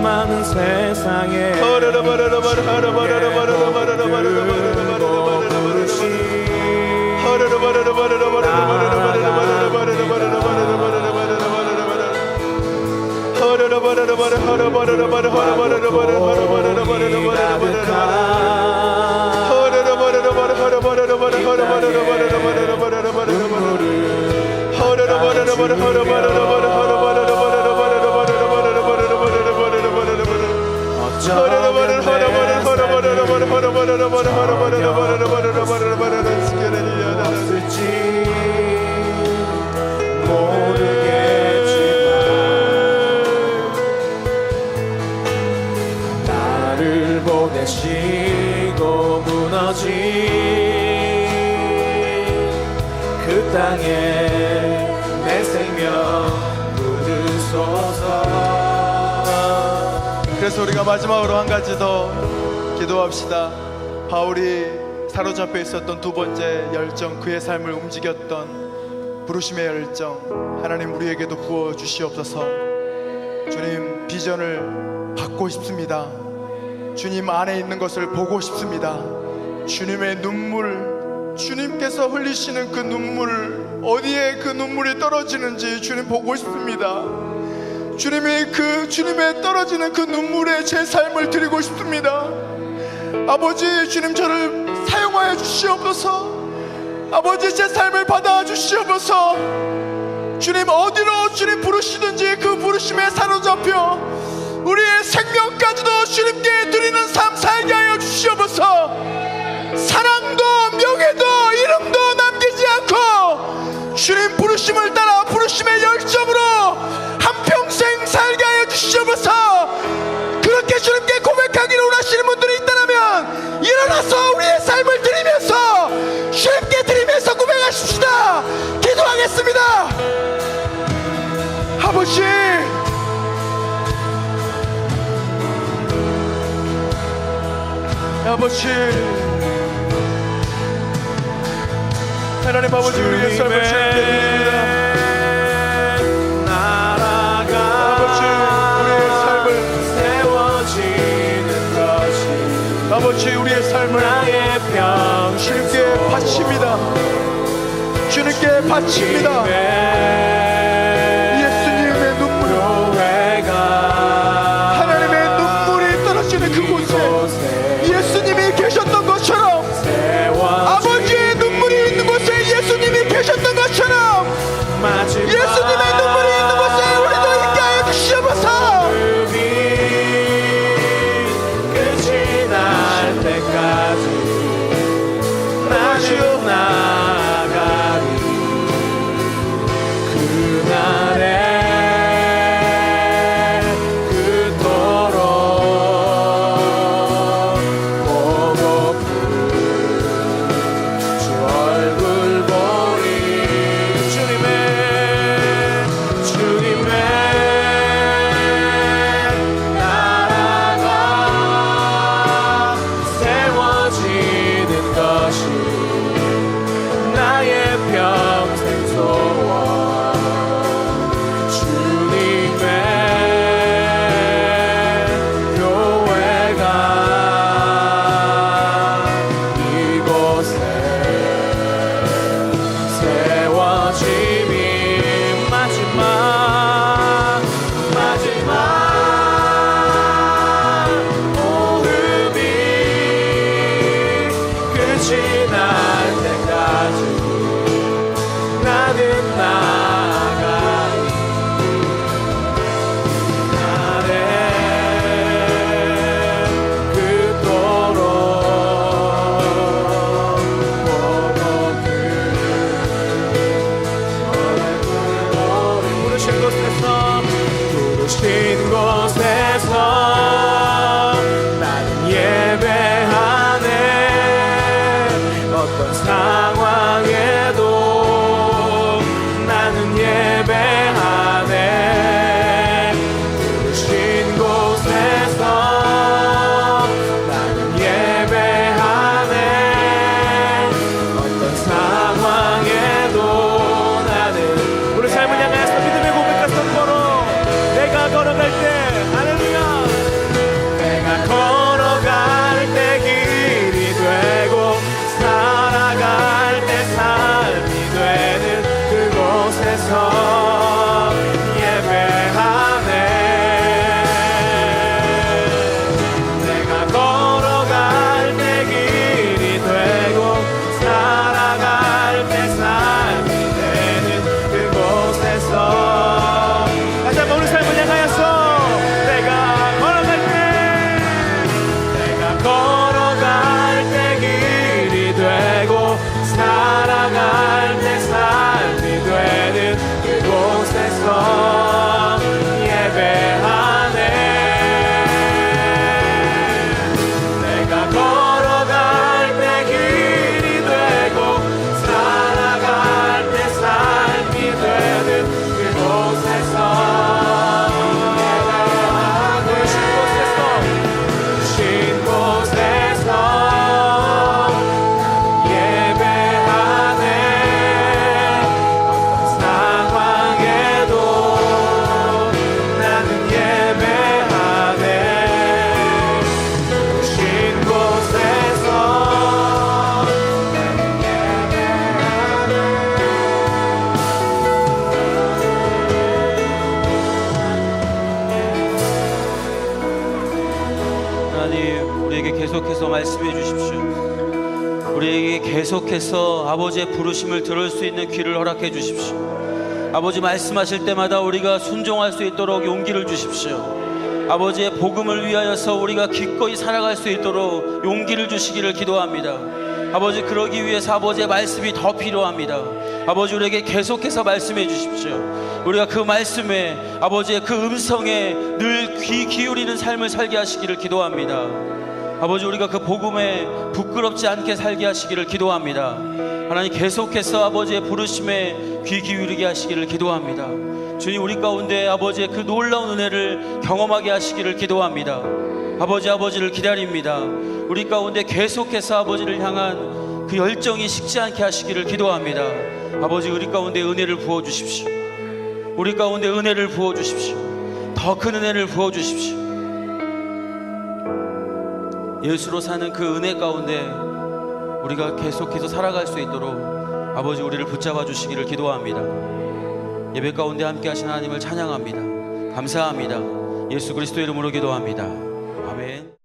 많은 세상에 없을지 모르겠지만 나를 보내시고 무너진 그 땅에 내 생명 부르소서. 그래서 우리가 마지막으로 한 가지 더 기도합시다. 바울이 사로잡혀 있었던 두 번째 열정, 그의 삶을 움직였던 부르심의 열정, 하나님 우리에게도 부어 주시옵소서. 주님 비전을 받고 싶습니다. 주님 안에 있는 것을 보고 싶습니다. 주님의 눈물, 주님께서 흘리시는 그 눈물, 어디에 그 눈물이 떨어지는지 주님 보고 싶습니다. 주님의 떨어지는 그 눈물에 제 삶을 드리고 싶습니다. 아버지, 주님 저를 사용하여 주시옵소서. 아버지, 제 삶을 받아 주시옵소서. 주님 어디로 주님 부르시든지 그 부르심에 사로잡혀 우리의 생명까지도 주님께 드리는 삶 살게 하여 주시옵소서. 사랑도 명예도 이름도 남기지 않고 주님 부르심을 따라 부르심의 열정으로 한평생 살게 하여 주시옵소서. 그렇게 주님께 고백하기를 원하시는 분들이 있다면 일어나서 우리의 삶을 드리면서 주님께 드리면서 고백하십시다. 기도하겠습니다. 아버지, 아버지, 하나님 아버지, 우리의 삶을 주님께 드립니다. 아버지, 우리의 삶을 세워지는 것이 아버지, 우리의 삶을 나의 평생 주님께 바칩니다. 주님께 바칩니다. 예수님의 눈물, 하나님의 눈물이 떨어지는 그곳에 예수님이 계셨던 것처럼, 아버지의 눈물이 있는 곳에 예수님이 계셨던 것처럼 예수님의 눈물이 있는 곳에 우리도 있게 하여 주시옵소서. 끝이 날 때까지 나는 나가리. 그 우리에게 계속해서 말씀해 주십시오. 우리에게 계속해서 아버지의 부르심을 들을 수 있는 귀를 허락해 주십시오. 아버지 말씀하실 때마다 우리가 순종할 수 있도록 용기를 주십시오. 아버지의 복음을 위하여서 우리가 기꺼이 살아갈 수 있도록 용기를 주시기를 기도합니다. 아버지, 그러기 위해서 아버지의 말씀이 더 필요합니다. 아버지, 우리에게 계속해서 말씀해 주십시오. 우리가 그 말씀에, 아버지의 그 음성에 늘 귀 기울이는 삶을 살게 하시기를 기도합니다. 아버지, 우리가 그 복음에 부끄럽지 않게 살게 하시기를 기도합니다. 하나님, 계속해서 아버지의 부르심에 귀 기울이게 하시기를 기도합니다. 주님, 우리 가운데 아버지의 그 놀라운 은혜를 경험하게 하시기를 기도합니다. 아버지를 기다립니다. 우리 가운데 계속해서 아버지를 향한 그 열정이 식지 않게 하시기를 기도합니다. 아버지, 우리 가운데 은혜를 부어주십시오. 우리 가운데 은혜를 부어주십시오. 더 큰 은혜를 부어주십시오. 예수로 사는 그 은혜 가운데 우리가 계속해서 살아갈 수 있도록 아버지, 우리를 붙잡아 주시기를 기도합니다. 예배 가운데 함께 하신 하나님을 찬양합니다. 감사합니다. 예수 그리스도 이름으로 기도합니다. 아멘.